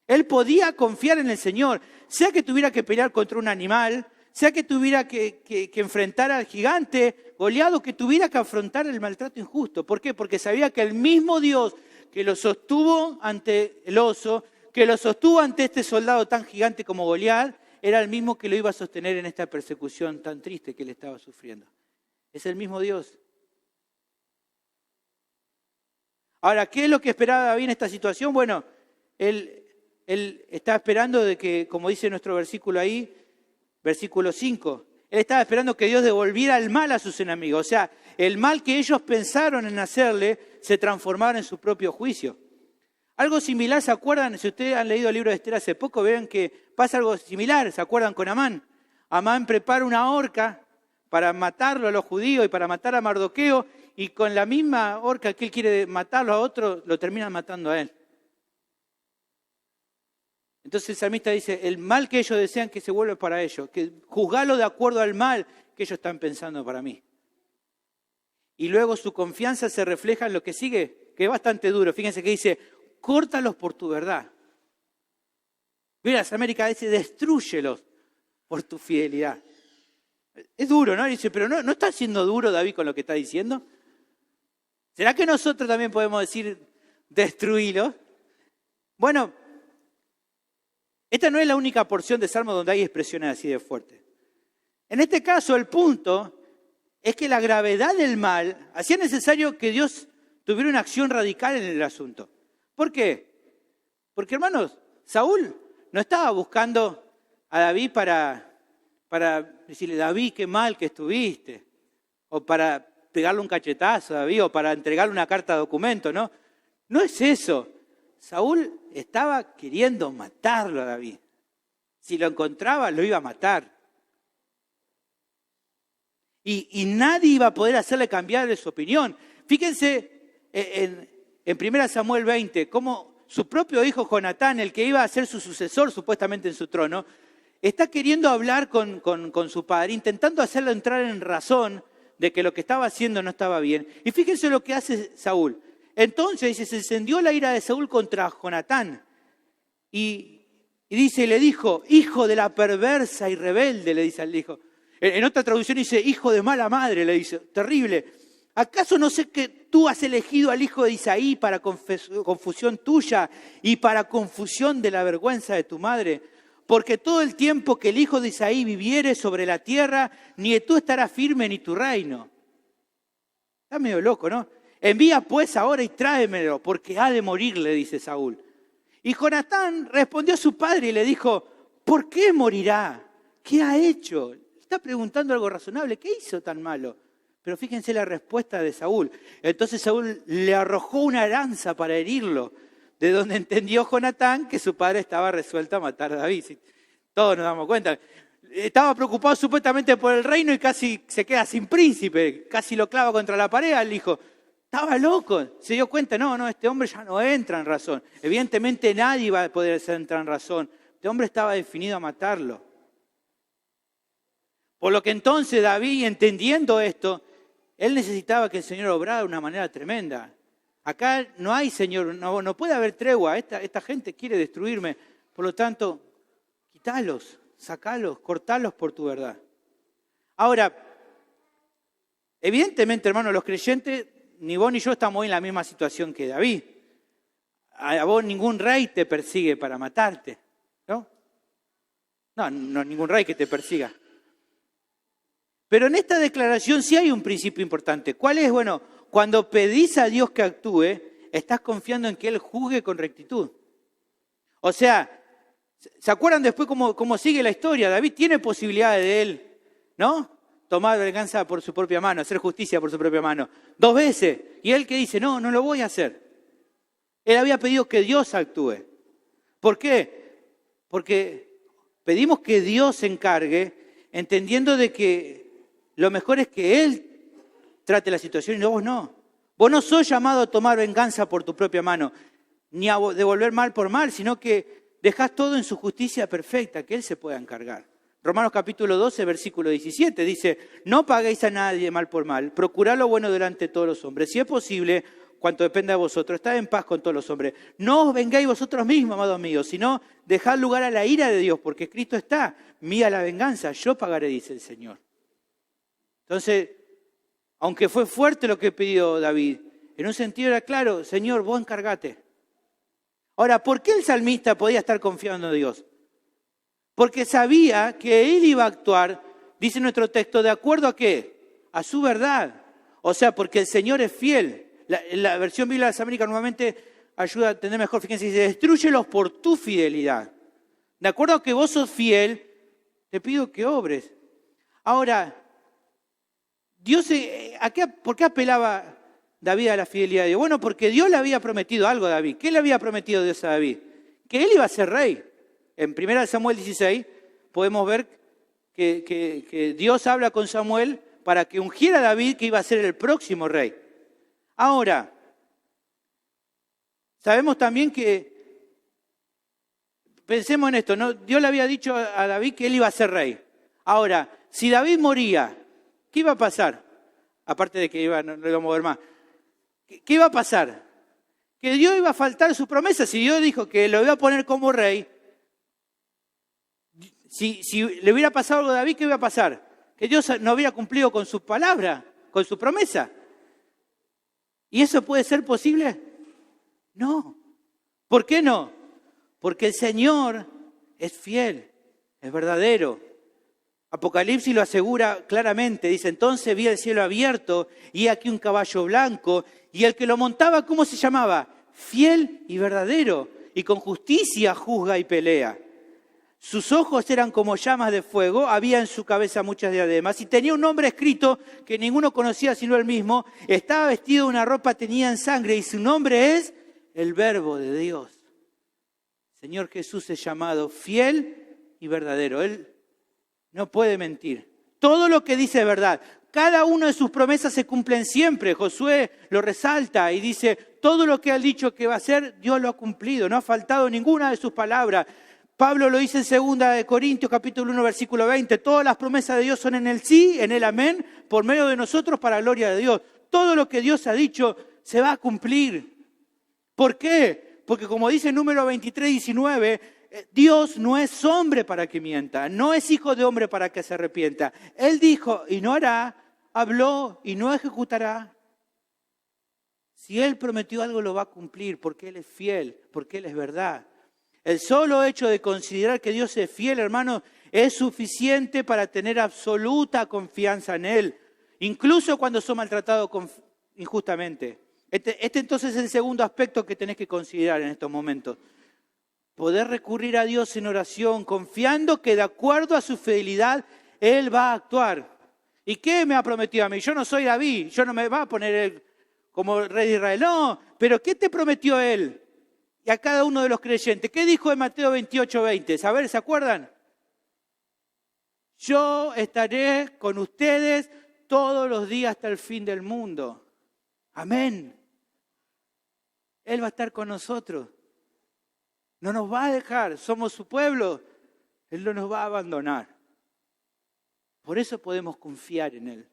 S2: Él podía confiar en el Señor, sea que tuviera que pelear contra un animal, sea que tuviera que enfrentar al gigante Goliat, que tuviera que afrontar el maltrato injusto. ¿Por qué? Porque sabía que el mismo Dios que lo sostuvo ante el oso, que lo sostuvo ante este soldado tan gigante como Goliat, era el mismo que lo iba a sostener en esta persecución tan triste que él estaba sufriendo. Es el mismo Dios. Ahora, ¿qué es lo que esperaba David en esta situación? Bueno, él estaba esperando de que, como dice nuestro versículo ahí, versículo 5, él estaba esperando que Dios devolviera el mal a sus enemigos. O sea, el mal que ellos pensaron en hacerle se transformara en su propio juicio. Algo similar, ¿se acuerdan? Si ustedes han leído el libro de Esther hace poco, ven que pasa algo similar, ¿se acuerdan con Amán? Amán prepara una horca para matarlo a los judíos y para matar a Mardoqueo, y con la misma horca que él quiere matarlo a otro, lo terminan matando a él. Entonces el salmista dice, el mal que ellos desean que se vuelva para ellos, que juzgarlo de acuerdo al mal que ellos están pensando para mí. Y luego su confianza se refleja en lo que sigue, que es bastante duro. Fíjense que dice, córtalos por tu verdad. Mira, América dice, destrúyelos por tu fidelidad. Es duro, ¿no? Dice, pero ¿no está siendo duro David con lo que está diciendo? ¿Será que nosotros también podemos decir destruirlos? Bueno, esta no es la única porción de Salmo donde hay expresiones así de fuertes. En este caso, el punto es que la gravedad del mal hacía necesario que Dios tuviera una acción radical en el asunto. ¿Por qué? Porque, hermanos, Saúl no estaba buscando a David para decirle, David, qué mal que estuviste, o para pegarle un cachetazo a David, o para entregarle una carta de documento, ¿no? No es eso. Saúl estaba queriendo matarlo a David. Si lo encontraba, lo iba a matar. Y nadie iba a poder hacerle cambiar de su opinión. Fíjense en 1 Samuel 20, cómo su propio hijo Jonatán, el que iba a ser su sucesor supuestamente en su trono, está queriendo hablar con su padre, intentando hacerlo entrar en razón de que lo que estaba haciendo no estaba bien. Y fíjense lo que hace Saúl. Entonces dice, se encendió la ira de Saúl contra Jonatán. Y dice, le dijo, hijo de la perversa y rebelde, le dice al hijo. En otra traducción dice, hijo de mala madre, le dice, terrible. ¿Acaso no sé que tú has elegido al hijo de Isaí para confusión tuya y para confusión de la vergüenza de tu madre? porque todo el tiempo que el hijo de Isaí viviere sobre la tierra, ni tú estarás firme ni tu reino. Está medio loco, ¿no? Envía pues ahora y tráemelo, porque ha de morir, le dice Saúl. Y Jonatán respondió a su padre y le dijo, ¿por qué morirá? ¿Qué ha hecho? Está preguntando algo razonable, ¿qué hizo tan malo? Pero fíjense la respuesta de Saúl. Entonces Saúl le arrojó una lanza para herirlo, de donde entendió Jonatán que su padre estaba resuelto a matar a David. Todos nos damos cuenta. Estaba preocupado supuestamente por el reino y casi se queda sin príncipe. Casi lo clava contra la pared al hijo. Estaba loco. Se dio cuenta, no, este hombre ya no entra en razón. Evidentemente nadie va a poder entrar en razón. Este hombre estaba definido a matarlo. Por lo que entonces David, entendiendo esto, él necesitaba que el Señor obrara de una manera tremenda. Acá no hay Señor, no puede haber tregua. Esta gente quiere destruirme. Por lo tanto, quítalos, sacalos, cortalos por tu verdad. Ahora, evidentemente, hermanos, los creyentes, ni vos ni yo estamos en la misma situación que David. A vos ningún rey te persigue para matarte, ¿no? No, ningún rey que te persiga. Pero en esta declaración sí hay un principio importante. ¿Cuál es? Bueno, cuando pedís a Dios que actúe, estás confiando en que Él juzgue con rectitud. O sea, ¿se acuerdan después cómo sigue la historia? David tiene posibilidades de él, ¿no? Tomar venganza por su propia mano, hacer justicia por su propia mano. 2 veces. Y él que dice, no lo voy a hacer. Él había pedido que Dios actúe. ¿Por qué? Porque pedimos que Dios se encargue, entendiendo de que lo mejor es que Él trate la situación y no vos no. Vos no sos llamado a tomar venganza por tu propia mano, ni a devolver mal por mal, sino que dejás todo en su justicia perfecta, que Él se pueda encargar. Romanos capítulo 12, versículo 17, dice, no paguéis a nadie mal por mal, procurad lo bueno delante de todos los hombres. Si es posible, cuanto dependa de vosotros, estad en paz con todos los hombres. No os vengáis vosotros mismos, amados míos, sino dejad lugar a la ira de Dios, porque escrito está, mía la venganza, yo pagaré, dice el Señor. Entonces, aunque fue fuerte lo que pidió David, en un sentido era claro, Señor, vos encargate. Ahora, ¿por qué el salmista podía estar confiando en Dios? Porque sabía que Él iba a actuar, dice nuestro texto, ¿de acuerdo a qué? A su verdad. O sea, porque el Señor es fiel. La versión Biblia de las Américas normalmente ayuda a entender mejor. Fíjense, dice, destrúyelos por tu fidelidad. De acuerdo a que vos sos fiel, te pido que obres. Ahora, Dios, ¿por qué apelaba David a la fidelidad de Dios? Bueno, porque Dios le había prometido algo a David. ¿Qué le había prometido Dios a David? Que él iba a ser rey. En 1 Samuel 16 podemos ver que Dios habla con Samuel para que ungiera a David, que iba a ser el próximo rey. Ahora, sabemos también que, pensemos en esto, ¿no? Dios le había dicho a David que él iba a ser rey. Ahora, si David moría, ¿qué iba a pasar? Aparte de que no lo vamos a ver más. ¿Qué iba a pasar? Que Dios iba a faltar su promesa. Si Dios dijo que lo iba a poner como rey, si le hubiera pasado algo a David, ¿qué iba a pasar? Que Dios no hubiera cumplido con su palabra, con su promesa. ¿Y eso puede ser posible? No. ¿Por qué no? Porque el Señor es fiel, es verdadero. Apocalipsis lo asegura claramente, dice, entonces vi el cielo abierto y aquí un caballo blanco y el que lo montaba, ¿cómo se llamaba? Fiel y verdadero y con justicia juzga y pelea. Sus ojos eran como llamas de fuego, había en su cabeza muchas diademas y tenía un nombre escrito que ninguno conocía sino él mismo. Estaba vestido de una ropa teñida en sangre y su nombre es el Verbo de Dios. Señor Jesús es llamado fiel y verdadero. Él no puede mentir. Todo lo que dice es verdad. Cada una de sus promesas se cumplen siempre. Josué lo resalta y dice, todo lo que ha dicho que va a hacer, Dios lo ha cumplido. No ha faltado ninguna de sus palabras. Pablo lo dice en 2 Corintios capítulo 1 versículo 20. Todas las promesas de Dios son en el sí, en el amén, por medio de nosotros para gloria de Dios. Todo lo que Dios ha dicho se va a cumplir. ¿Por qué? Porque como dice Número 23, 19, Dios no es hombre para que mienta, no es hijo de hombre para que se arrepienta. Él dijo y no hará, habló y no ejecutará. Si Él prometió algo lo va a cumplir porque Él es fiel, porque Él es verdad. El solo hecho de considerar que Dios es fiel, hermano, es suficiente para tener absoluta confianza en Él, incluso cuando son maltratados injustamente. Este entonces es el segundo aspecto que tenés que considerar en estos momentos. Poder recurrir a Dios en oración, confiando que de acuerdo a su fidelidad, Él va a actuar. ¿Y qué me ha prometido a mí? Yo no soy David, yo no me va a poner Él como rey de Israel. No, pero ¿qué te prometió Él? Y a cada uno de los creyentes. ¿Qué dijo en Mateo 28:20? A ver, ¿se acuerdan? Yo estaré con ustedes todos los días hasta el fin del mundo. Amén. Él va a estar con nosotros. No nos va a dejar, somos su pueblo. Él no nos va a abandonar. Por eso podemos confiar en Él.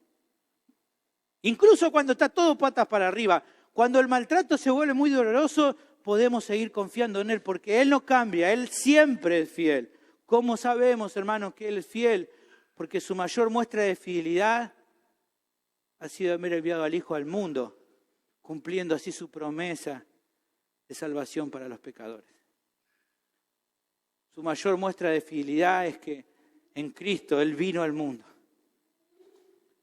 S2: Incluso cuando está todo patas para arriba, cuando el maltrato se vuelve muy doloroso, podemos seguir confiando en Él porque Él no cambia, Él siempre es fiel. ¿Cómo sabemos, hermanos, que Él es fiel? Porque su mayor muestra de fidelidad ha sido haber enviado al Hijo al mundo, cumpliendo así su promesa de salvación para los pecadores. Su mayor muestra de fidelidad es que en Cristo Él vino al mundo.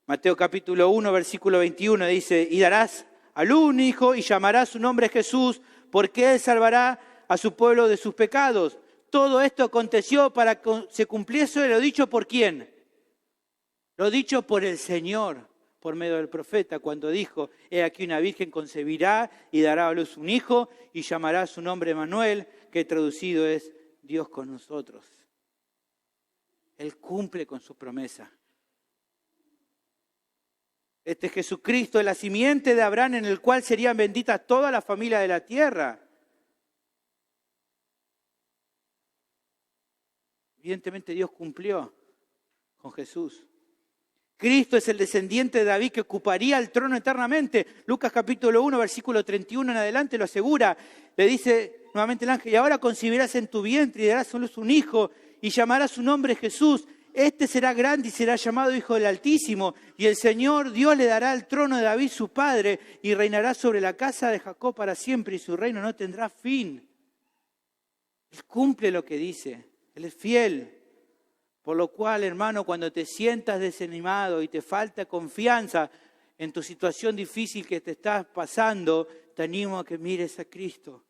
S2: Mateo capítulo 1, versículo 21 dice, y darás al un hijo y llamarás su nombre Jesús, porque Él salvará a su pueblo de sus pecados. Todo esto aconteció para que se cumpliese lo dicho por ¿quién? Lo dicho por el Señor, por medio del profeta, cuando dijo, he aquí una virgen concebirá y dará a luz un hijo y llamará su nombre Emmanuel, que traducido es Dios con nosotros. Él cumple con su promesa. Este es Jesucristo, la simiente de Abraham, en el cual serían benditas todas las familias de la tierra. Evidentemente Dios cumplió con Jesús. Cristo es el descendiente de David que ocuparía el trono eternamente. Lucas capítulo 1, versículo 31 en adelante lo asegura. Le dice nuevamente el ángel, y ahora concebirás en tu vientre y darás a luz un hijo y llamarás su nombre Jesús. Este será grande y será llamado Hijo del Altísimo. Y el Señor Dios le dará el trono de David su padre y reinará sobre la casa de Jacob para siempre y su reino no tendrá fin. Él cumple lo que dice. Él es fiel. Por lo cual, hermano, cuando te sientas desanimado y te falta confianza en tu situación difícil que te estás pasando, te animo a que mires a Cristo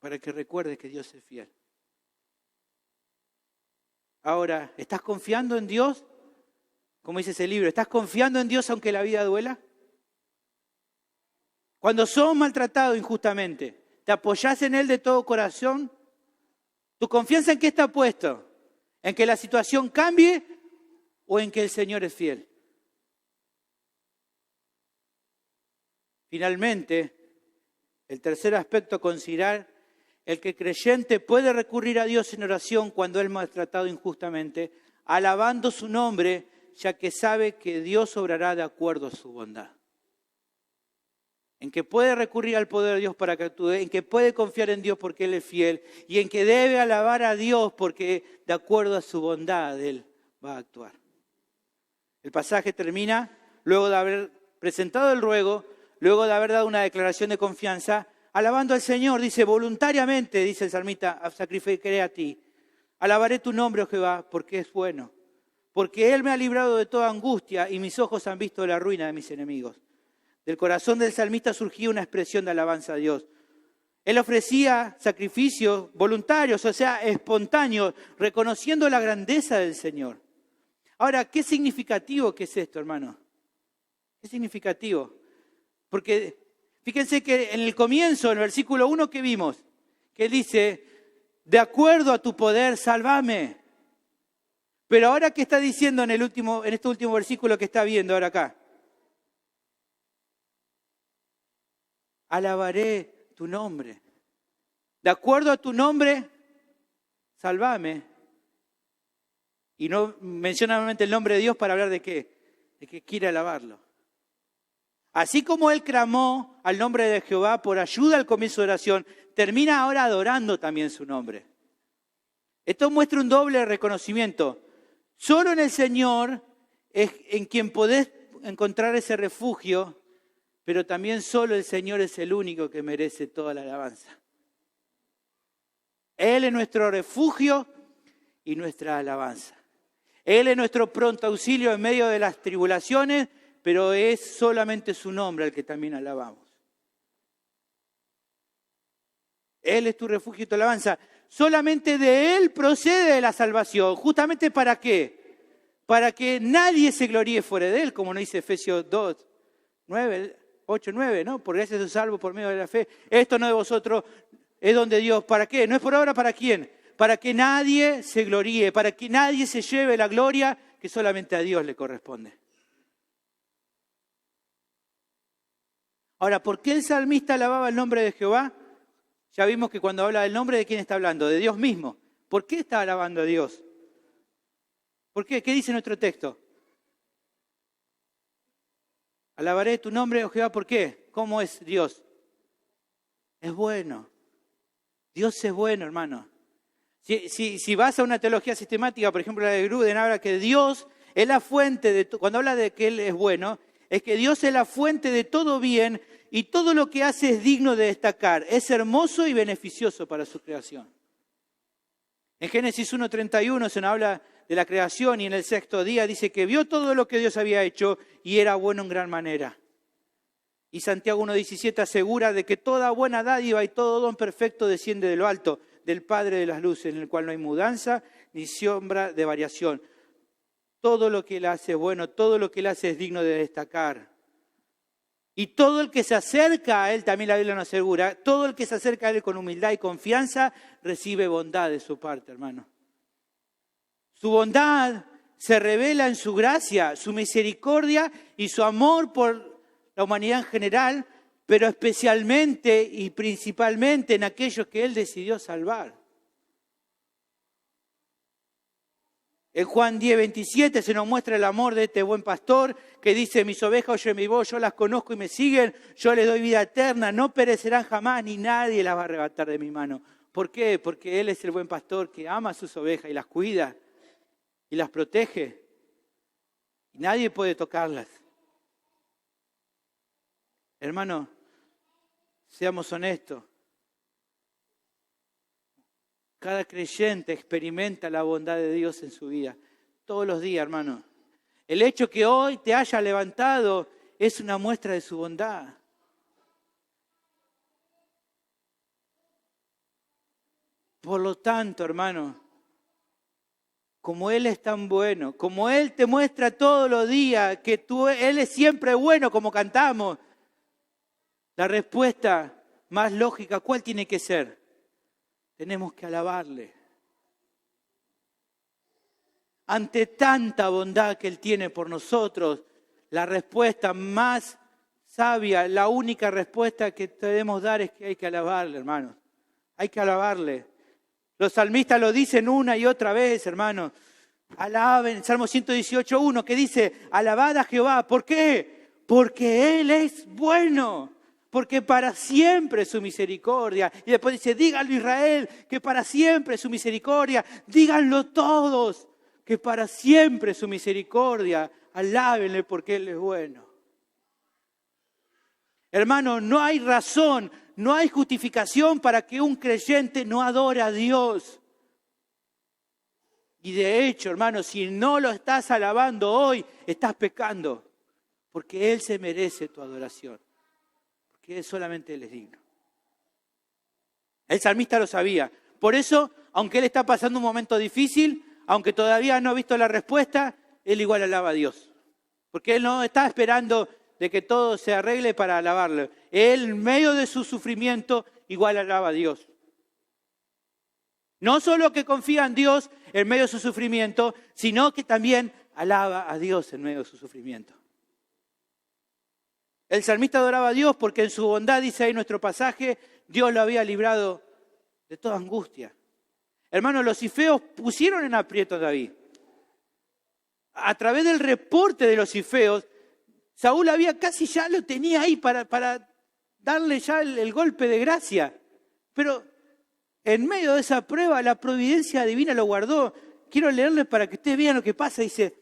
S2: para que recuerdes que Dios es fiel. Ahora, ¿estás confiando en Dios? Como dice ese libro, ¿estás confiando en Dios aunque la vida duela? Cuando sos maltratado injustamente, ¿te apoyás en Él de todo corazón? ¿Tu confianza en qué está puesto? ¿En que la situación cambie o en que el Señor es fiel? Finalmente, el tercer aspecto a considerar, el que creyente puede recurrir a Dios en oración cuando es maltratado injustamente, alabando su nombre, ya que sabe que Dios obrará de acuerdo a su bondad. En que puede recurrir al poder de Dios para que actúe, en que puede confiar en Dios porque Él es fiel, y en que debe alabar a Dios porque de acuerdo a su bondad Él va a actuar. El pasaje termina, luego de haber presentado el ruego, luego de haber dado una declaración de confianza, alabando al Señor, dice, voluntariamente, dice el salmista, sacrificaré a ti. Alabaré tu nombre, oh Jehová, porque es bueno. Porque Él me ha librado de toda angustia y mis ojos han visto la ruina de mis enemigos. Del corazón del salmista surgía una expresión de alabanza a Dios. Él ofrecía sacrificios voluntarios, o sea, espontáneos, reconociendo la grandeza del Señor. Ahora, ¿qué significativo que es esto, hermano? ¿Qué significativo? Porque fíjense que en el comienzo, en el versículo 1 que vimos, que dice, de acuerdo a tu poder, sálvame. Pero ahora, ¿qué está diciendo en este último versículo que está viendo ahora acá? Alabaré tu nombre. De acuerdo a tu nombre, sálvame. Y no menciona nuevamente el nombre de Dios para hablar de qué, de que quiere alabarlo. Así como él clamó al nombre de Jehová por ayuda al comienzo de oración, termina ahora adorando también su nombre. Esto muestra un doble reconocimiento. Solo en el Señor es en quien podés encontrar ese refugio, pero también solo el Señor es el único que merece toda la alabanza. Él es nuestro refugio y nuestra alabanza. Él es nuestro pronto auxilio en medio de las tribulaciones, pero es solamente su nombre al que también alabamos. Él es tu refugio y tu alabanza. Solamente de Él procede la salvación. ¿Justamente para qué? Para que nadie se gloríe fuera de Él, como nos dice Efesios 2, 8, 9, ¿no? Por gracia sois salvos por medio de la fe. Esto no de vosotros, es don de Dios. ¿Para qué? No es por obra, ¿para quién? Para que nadie se gloríe, para que nadie se lleve la gloria que solamente a Dios le corresponde. Ahora, ¿por qué el salmista alababa el nombre de Jehová? Ya vimos que cuando habla del nombre, ¿de quién está hablando? De Dios mismo. ¿Por qué está alabando a Dios? ¿Por qué? ¿Qué dice nuestro texto? Alabaré tu nombre, oh Jehová, ¿por qué? ¿Cómo es Dios? Es bueno. Dios es bueno, hermano. Si vas a una teología sistemática, por ejemplo la de Gruden, habla que Dios es la fuente de cuando habla de que Él es bueno, es que Dios es la fuente de todo bien y todo lo que hace es digno de destacar. Es hermoso y beneficioso para su creación. En Génesis 1:31 se nos habla de la creación y en el sexto día dice que vio todo lo que Dios había hecho y era bueno en gran manera. Y Santiago 1:17 asegura de que toda buena dádiva y todo don perfecto desciende de lo alto, del Padre de las luces, en el cual no hay mudanza ni sombra de variación. Todo lo que Él hace es bueno, todo lo que Él hace es digno de destacar. Y todo el que se acerca a Él, también la Biblia nos asegura, todo el que se acerca a Él con humildad y confianza, recibe bondad de su parte, hermano. Su bondad se revela en su gracia, su misericordia y su amor por la humanidad en general, pero especialmente y principalmente en aquellos que Él decidió salvar. En Juan 10:27 se nos muestra el amor de este buen pastor que dice, mis ovejas oyen mi voz, yo las conozco y me siguen, yo les doy vida eterna, no perecerán jamás ni nadie las va a arrebatar de mi mano. ¿Por qué? Porque Él es el buen pastor que ama a sus ovejas y las cuida y las protege. Y nadie puede tocarlas. Hermano, seamos honestos. Cada creyente experimenta la bondad de Dios en su vida. Todos los días, hermano. El hecho que hoy te haya levantado es una muestra de su bondad. Por lo tanto, hermano, como Él es tan bueno, como Él te muestra todos los días que Él es siempre bueno, como cantamos, la respuesta más lógica, ¿cuál tiene que ser? Tenemos que alabarle. Ante tanta bondad que Él tiene por nosotros, la respuesta más sabia, la única respuesta que debemos dar es que hay que alabarle, hermanos. Hay que alabarle. Los salmistas lo dicen una y otra vez, hermanos. Alaben, Salmo 118:1, que dice, alabad a Jehová. ¿Por qué? Porque Él es bueno. Porque para siempre es su misericordia. Y después dice, díganlo Israel, que para siempre es su misericordia. Díganlo todos, que para siempre es su misericordia. Alábenle porque Él es bueno. Hermano, no hay razón, no hay justificación para que un creyente no adore a Dios. Y de hecho, hermano, si no lo estás alabando hoy, estás pecando. Porque Él se merece tu adoración. Que solamente Él es digno. El salmista lo sabía. Por eso, aunque él está pasando un momento difícil, aunque todavía no ha visto la respuesta, él igual alaba a Dios. Porque él no está esperando de que todo se arregle para alabarle. Él, en medio de su sufrimiento, igual alaba a Dios. No solo que confía en Dios en medio de su sufrimiento, sino que también alaba a Dios en medio de su sufrimiento. El salmista adoraba a Dios porque en su bondad, dice ahí nuestro pasaje, Dios lo había librado de toda angustia. Hermanos, los cifeos pusieron en aprieto a David. A través del reporte de los cifeos, Saúl casi ya lo tenía ahí para darle ya el golpe de gracia. Pero en medio de esa prueba, la providencia divina lo guardó. Quiero leerles para que ustedes vean lo que pasa. Dice,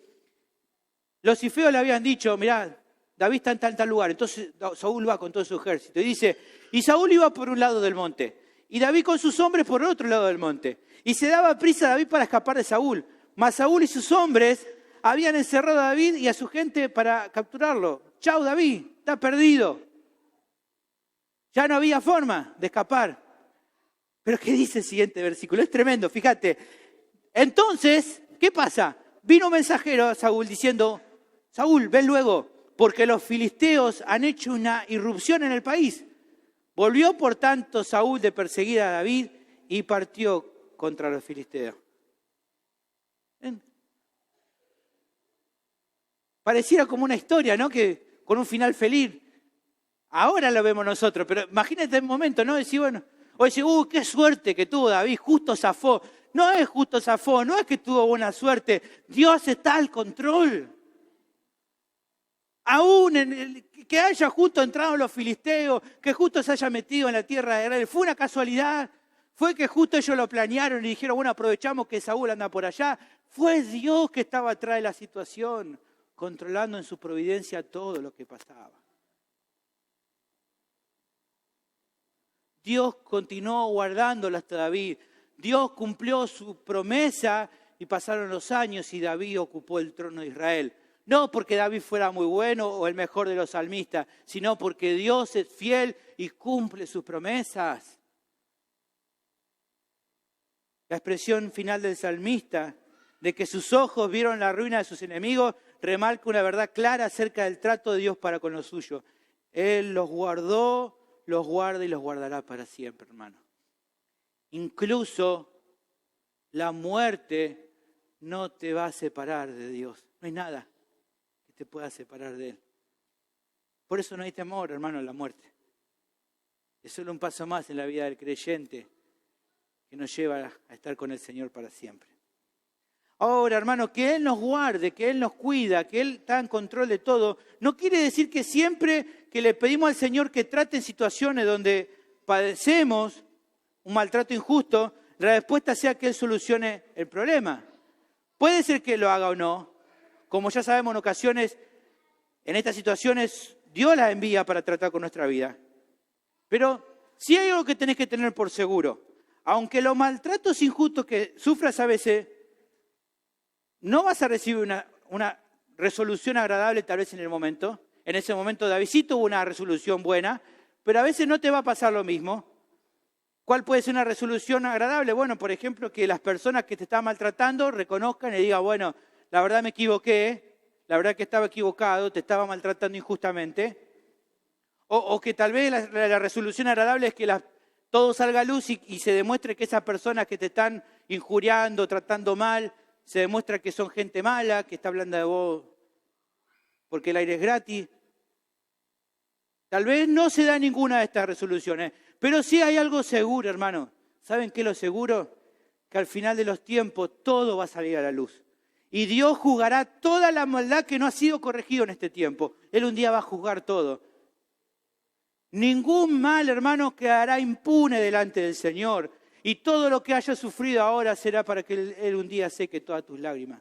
S2: los cifeos le habían dicho, mirá, David está en tal lugar. Entonces Saúl va con todo su ejército. Y dice, y Saúl iba por un lado del monte. y David con sus hombres por el otro lado del monte. Y se daba prisa a David para escapar de Saúl. Mas Saúl y sus hombres habían encerrado a David y a su gente para capturarlo. Chau, David, está perdido. Ya no había forma de escapar. Pero ¿qué dice el siguiente versículo? Es tremendo, fíjate. Entonces, ¿qué pasa? Vino un mensajero a Saúl diciendo, Saúl, ven luego, porque los filisteos han hecho una irrupción en el país. Volvió, por tanto, Saúl de perseguir a David y partió contra los filisteos. ¿Ven? Pareciera como una historia, ¿no? Que con un final feliz. Ahora lo vemos nosotros, pero imagínate el momento, ¿no? Decir, bueno, o decir, qué suerte que tuvo David, justo zafó. No es justo zafó, no es que tuvo buena suerte. Dios está al control. Aún que haya justo entrado los filisteos, que justo se haya metido en la tierra de Israel, fue una casualidad. Fue que justo ellos lo planearon y dijeron, bueno, aprovechamos que Saúl anda por allá. Fue Dios que estaba atrás de la situación, controlando en su providencia todo lo que pasaba. Dios continuó guardándolo hasta David. Dios cumplió su promesa y pasaron los años y David ocupó el trono de Israel. No porque David fuera muy bueno o el mejor de los salmistas, sino porque Dios es fiel y cumple sus promesas. La expresión final del salmista, de que sus ojos vieron la ruina de sus enemigos, remarca una verdad clara acerca del trato de Dios para con los suyos. Él los guardó, los guarda y los guardará para siempre, hermano. Incluso la muerte no te va a separar de Dios. No hay nada que te pueda separar de Él. Por eso no hay temor, hermano, a la muerte. Es solo un paso más en la vida del creyente que nos lleva a estar con el Señor para siempre. Ahora, hermano, que Él nos guarde, que Él nos cuida, que Él está en control de todo, no quiere decir que siempre que le pedimos al Señor que trate en situaciones donde padecemos un maltrato injusto, la respuesta sea que Él solucione el problema. Puede ser que lo haga o no. Como ya sabemos, en ocasiones, en estas situaciones, Dios las envía para tratar con nuestra vida. Pero si hay algo que tenés que tener por seguro, aunque los maltratos injustos que sufras a veces, no vas a recibir una resolución agradable tal vez en el momento. En ese momento David sí tuvo una resolución buena, pero a veces no te va a pasar lo mismo. ¿Cuál puede ser una resolución agradable? Bueno, por ejemplo, que las personas que te están maltratando reconozcan y digan, bueno, la verdad me equivoqué, la verdad que estaba equivocado, te estaba maltratando injustamente. O que tal vez la resolución agradable es que todo salga a luz y se demuestre que esas personas que te están injuriando, tratando mal, se demuestra que son gente mala, que está hablando de vos porque el aire es gratis. Tal vez no se da ninguna de estas resoluciones, pero sí hay algo seguro, hermano. ¿Saben qué es lo seguro? Que al final de los tiempos todo va a salir a la luz. Y Dios juzgará toda la maldad que no ha sido corregido en este tiempo. Él un día va a juzgar todo. Ningún mal, hermano, quedará impune delante del Señor. Y todo lo que hayas sufrido ahora será para que Él un día seque todas tus lágrimas.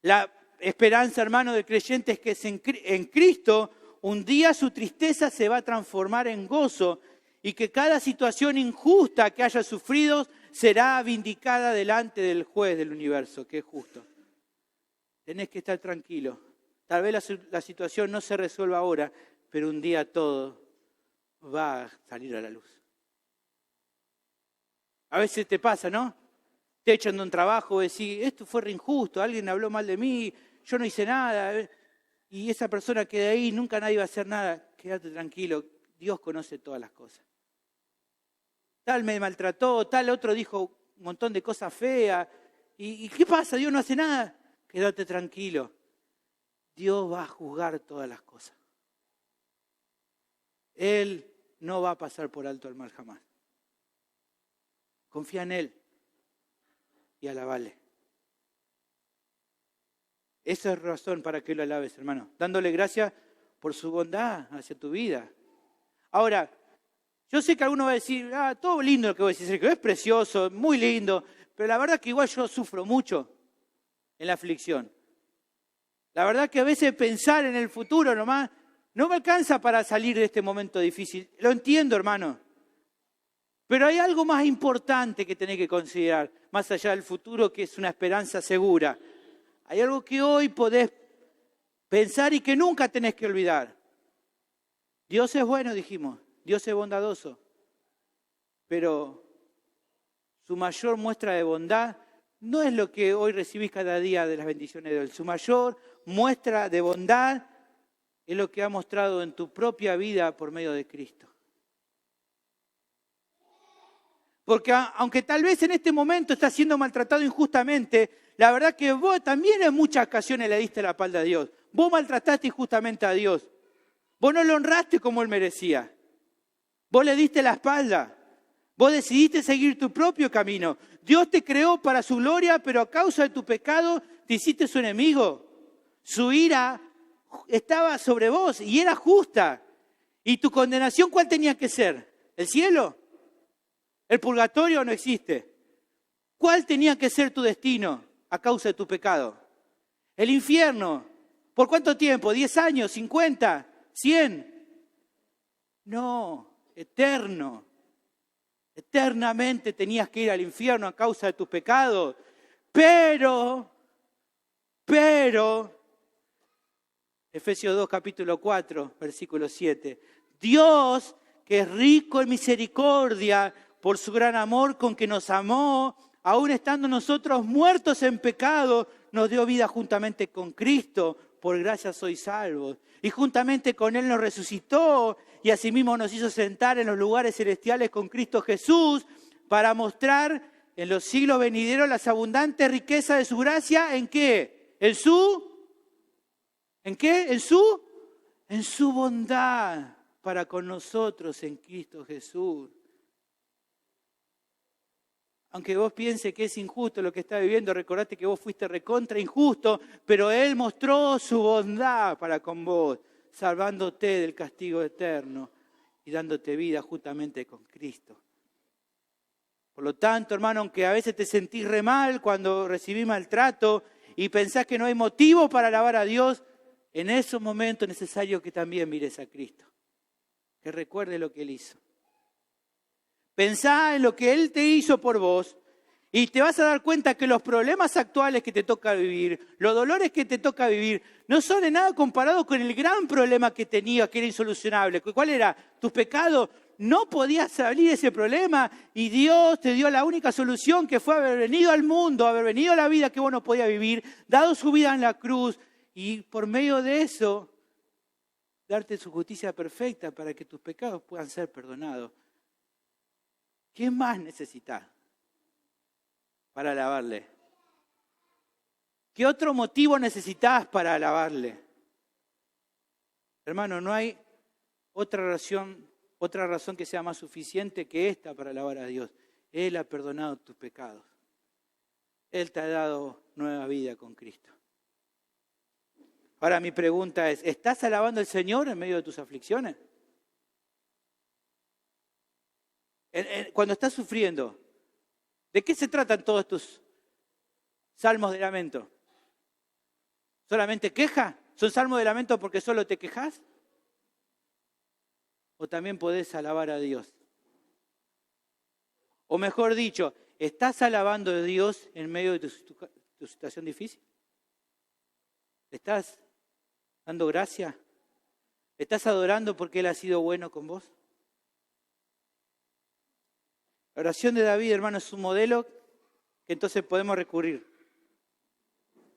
S2: La esperanza, hermano, del creyente es que en Cristo un día su tristeza se va a transformar en gozo y que cada situación injusta que haya sufrido será vindicada delante del juez del universo, que es justo. Tenés que estar tranquilo. Tal vez la situación no se resuelva ahora, pero un día todo va a salir a la luz. A veces te pasa, ¿no? Te echan de un trabajo, decís, esto fue re injusto, alguien habló mal de mí, yo no hice nada. Y esa persona queda ahí, nunca nadie va a hacer nada. Quédate tranquilo, Dios conoce todas las cosas. Tal me maltrató, tal otro dijo un montón de cosas feas. ¿Y qué pasa? Dios no hace nada. Quédate tranquilo. Dios va a juzgar todas las cosas. Él no va a pasar por alto el mal jamás. Confía en Él y alabale. Esa es razón para que lo alabes, hermano. Dándole gracias por su bondad hacia tu vida. Ahora, yo sé que alguno va a decir, todo lindo lo que voy a decir, Sergio, es precioso, muy lindo, pero la verdad que igual yo sufro mucho en la aflicción. La verdad que a veces pensar en el futuro nomás no me alcanza para salir de este momento difícil. Lo entiendo, hermano. Pero hay algo más importante que tenés que considerar, más allá del futuro, que es una esperanza segura. Hay algo que hoy podés pensar y que nunca tenés que olvidar. Dios es bueno, dijimos. Dios es bondadoso. Pero su mayor muestra de bondad no es lo que hoy recibís cada día de las bendiciones de Él. Su mayor muestra de bondad es lo que ha mostrado en tu propia vida por medio de Cristo. Porque aunque tal vez en este momento estás siendo maltratado injustamente, la verdad que vos también en muchas ocasiones le diste la espalda a Dios. Vos maltrataste injustamente a Dios. Vos no lo honraste como Él merecía. Vos le diste la espalda. Vos decidiste seguir tu propio camino. Dios te creó para su gloria, pero a causa de tu pecado te hiciste su enemigo. Su ira estaba sobre vos y era justa. ¿Y tu condenación cuál tenía que ser? ¿El cielo? ¿El purgatorio no existe? ¿Cuál tenía que ser tu destino a causa de tu pecado? ¿El infierno? ¿Por cuánto tiempo? ¿10 años? ¿50? ¿100? No, eterno. Eternamente tenías que ir al infierno a causa de tus pecados. Pero, Efesios 2, capítulo 4, versículo 7. Dios, que es rico en misericordia, por su gran amor con que nos amó, aun estando nosotros muertos en pecado, nos dio vida juntamente con Cristo. Por gracia sois salvos. Y juntamente con Él nos resucitó y asimismo nos hizo sentar en los lugares celestiales con Cristo Jesús para mostrar en los siglos venideros las abundantes riquezas de su gracia. ¿En qué? ¿En qué? En su bondad para con nosotros en Cristo Jesús. Aunque vos pienses que es injusto lo que estás viviendo, recordate que vos fuiste recontra injusto, pero Él mostró su bondad para con vos, salvándote del castigo eterno y dándote vida justamente con Cristo. Por lo tanto, hermano, aunque a veces te sentís re mal cuando recibís maltrato y pensás que no hay motivo para alabar a Dios, en esos momentos es necesario que también mires a Cristo, que recuerdes lo que Él hizo. Pensá en lo que Él te hizo por vos y te vas a dar cuenta que los problemas actuales que te toca vivir, los dolores que te toca vivir, no son de nada comparados con el gran problema que tenía, que era insolucionable. ¿Cuál era? Tus pecados. No podías salir de ese problema y Dios te dio la única solución, que fue haber venido al mundo, haber venido a la vida que vos no podías vivir, dado su vida en la cruz y por medio de eso darte su justicia perfecta para que tus pecados puedan ser perdonados. ¿Qué más necesitas para alabarle? ¿Qué otro motivo necesitas para alabarle? Hermano, no hay otra razón que sea más suficiente que esta para alabar a Dios. Él ha perdonado tus pecados. Él te ha dado nueva vida con Cristo. Ahora mi pregunta es, ¿estás alabando al Señor en medio de tus aflicciones? Cuando estás sufriendo, ¿de qué se tratan todos tus salmos de lamento? ¿Solamente queja? ¿Son salmos de lamento porque solo te quejas? ¿O también podés alabar a Dios? O mejor dicho, ¿estás alabando a Dios en medio de tu situación difícil? ¿Estás dando gracia? ¿Estás adorando porque Él ha sido bueno con vos? La oración de David, hermano, es un modelo que entonces podemos recurrir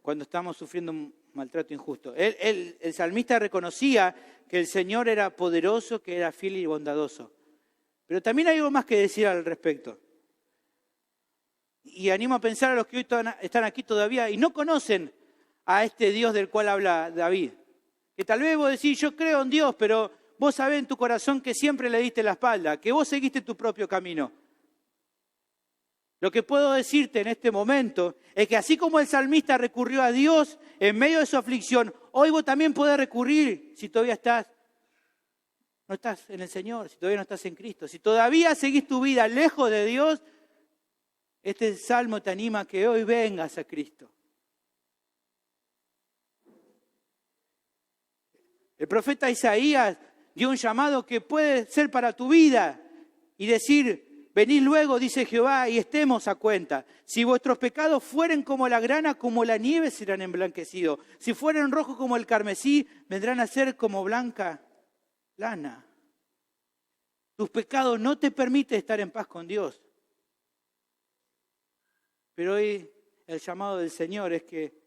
S2: cuando estamos sufriendo un maltrato injusto. El salmista reconocía que el Señor era poderoso, que era fiel y bondadoso. Pero también hay algo más que decir al respecto. Y animo a pensar a los que hoy están aquí todavía y no conocen a este Dios del cual habla David. Que tal vez vos decís, yo creo en Dios, pero vos sabés en tu corazón que siempre le diste la espalda, que vos seguiste tu propio camino. Lo que puedo decirte en este momento es que así como el salmista recurrió a Dios en medio de su aflicción, hoy vos también podés recurrir si todavía no estás en el Señor, si todavía no estás en Cristo. Si todavía seguís tu vida lejos de Dios, este salmo te anima a que hoy vengas a Cristo. El profeta Isaías dio un llamado que puede ser para tu vida y decir, Venid luego, dice Jehová, y estemos a cuenta. Si vuestros pecados fueren como la grana, como la nieve serán emblanquecidos. Si fueren rojos como el carmesí, vendrán a ser como blanca lana. Tus pecados no te permiten estar en paz con Dios. Pero hoy el llamado del Señor es que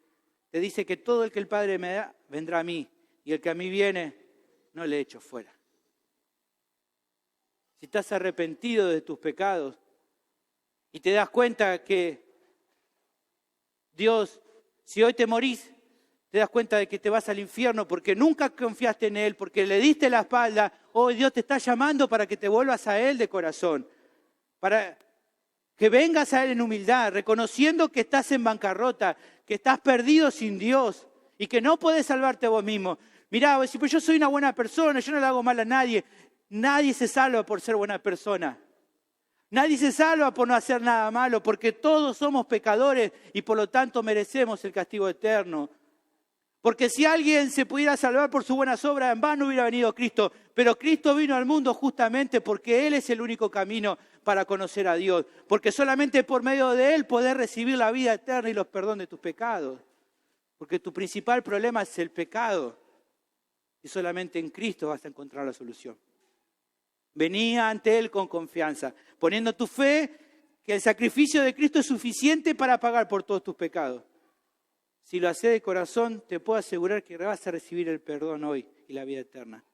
S2: te dice que todo el que el Padre me da, vendrá a mí. Y el que a mí viene, no le echo fuera. Si estás arrepentido de tus pecados y te das cuenta que Dios, si hoy te morís, te das cuenta de que te vas al infierno porque nunca confiaste en Él, porque le diste la espalda, hoy Dios te está llamando para que te vuelvas a Él de corazón, para que vengas a Él en humildad, reconociendo que estás en bancarrota, que estás perdido sin Dios y que no podés salvarte vos mismo. Mirá, si pues yo soy una buena persona, yo no le hago mal a nadie. Nadie se salva por ser buena persona. Nadie se salva por no hacer nada malo, porque todos somos pecadores y por lo tanto merecemos el castigo eterno. Porque si alguien se pudiera salvar por sus buenas obras, en vano hubiera venido Cristo. Pero Cristo vino al mundo justamente porque Él es el único camino para conocer a Dios. Porque solamente por medio de Él podés recibir la vida eterna y los perdón de tus pecados. Porque tu principal problema es el pecado. Y solamente en Cristo vas a encontrar la solución. Venía ante Él con confianza, poniendo tu fe que el sacrificio de Cristo es suficiente para pagar por todos tus pecados. Si lo haces de corazón, te puedo asegurar que vas a recibir el perdón hoy y la vida eterna.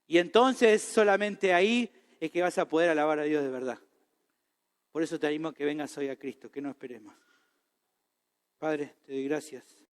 S2: Y entonces solamente ahí es que vas a poder alabar a Dios de verdad. Por eso te animo a que vengas hoy a Cristo, que no esperemos. Padre, te doy gracias.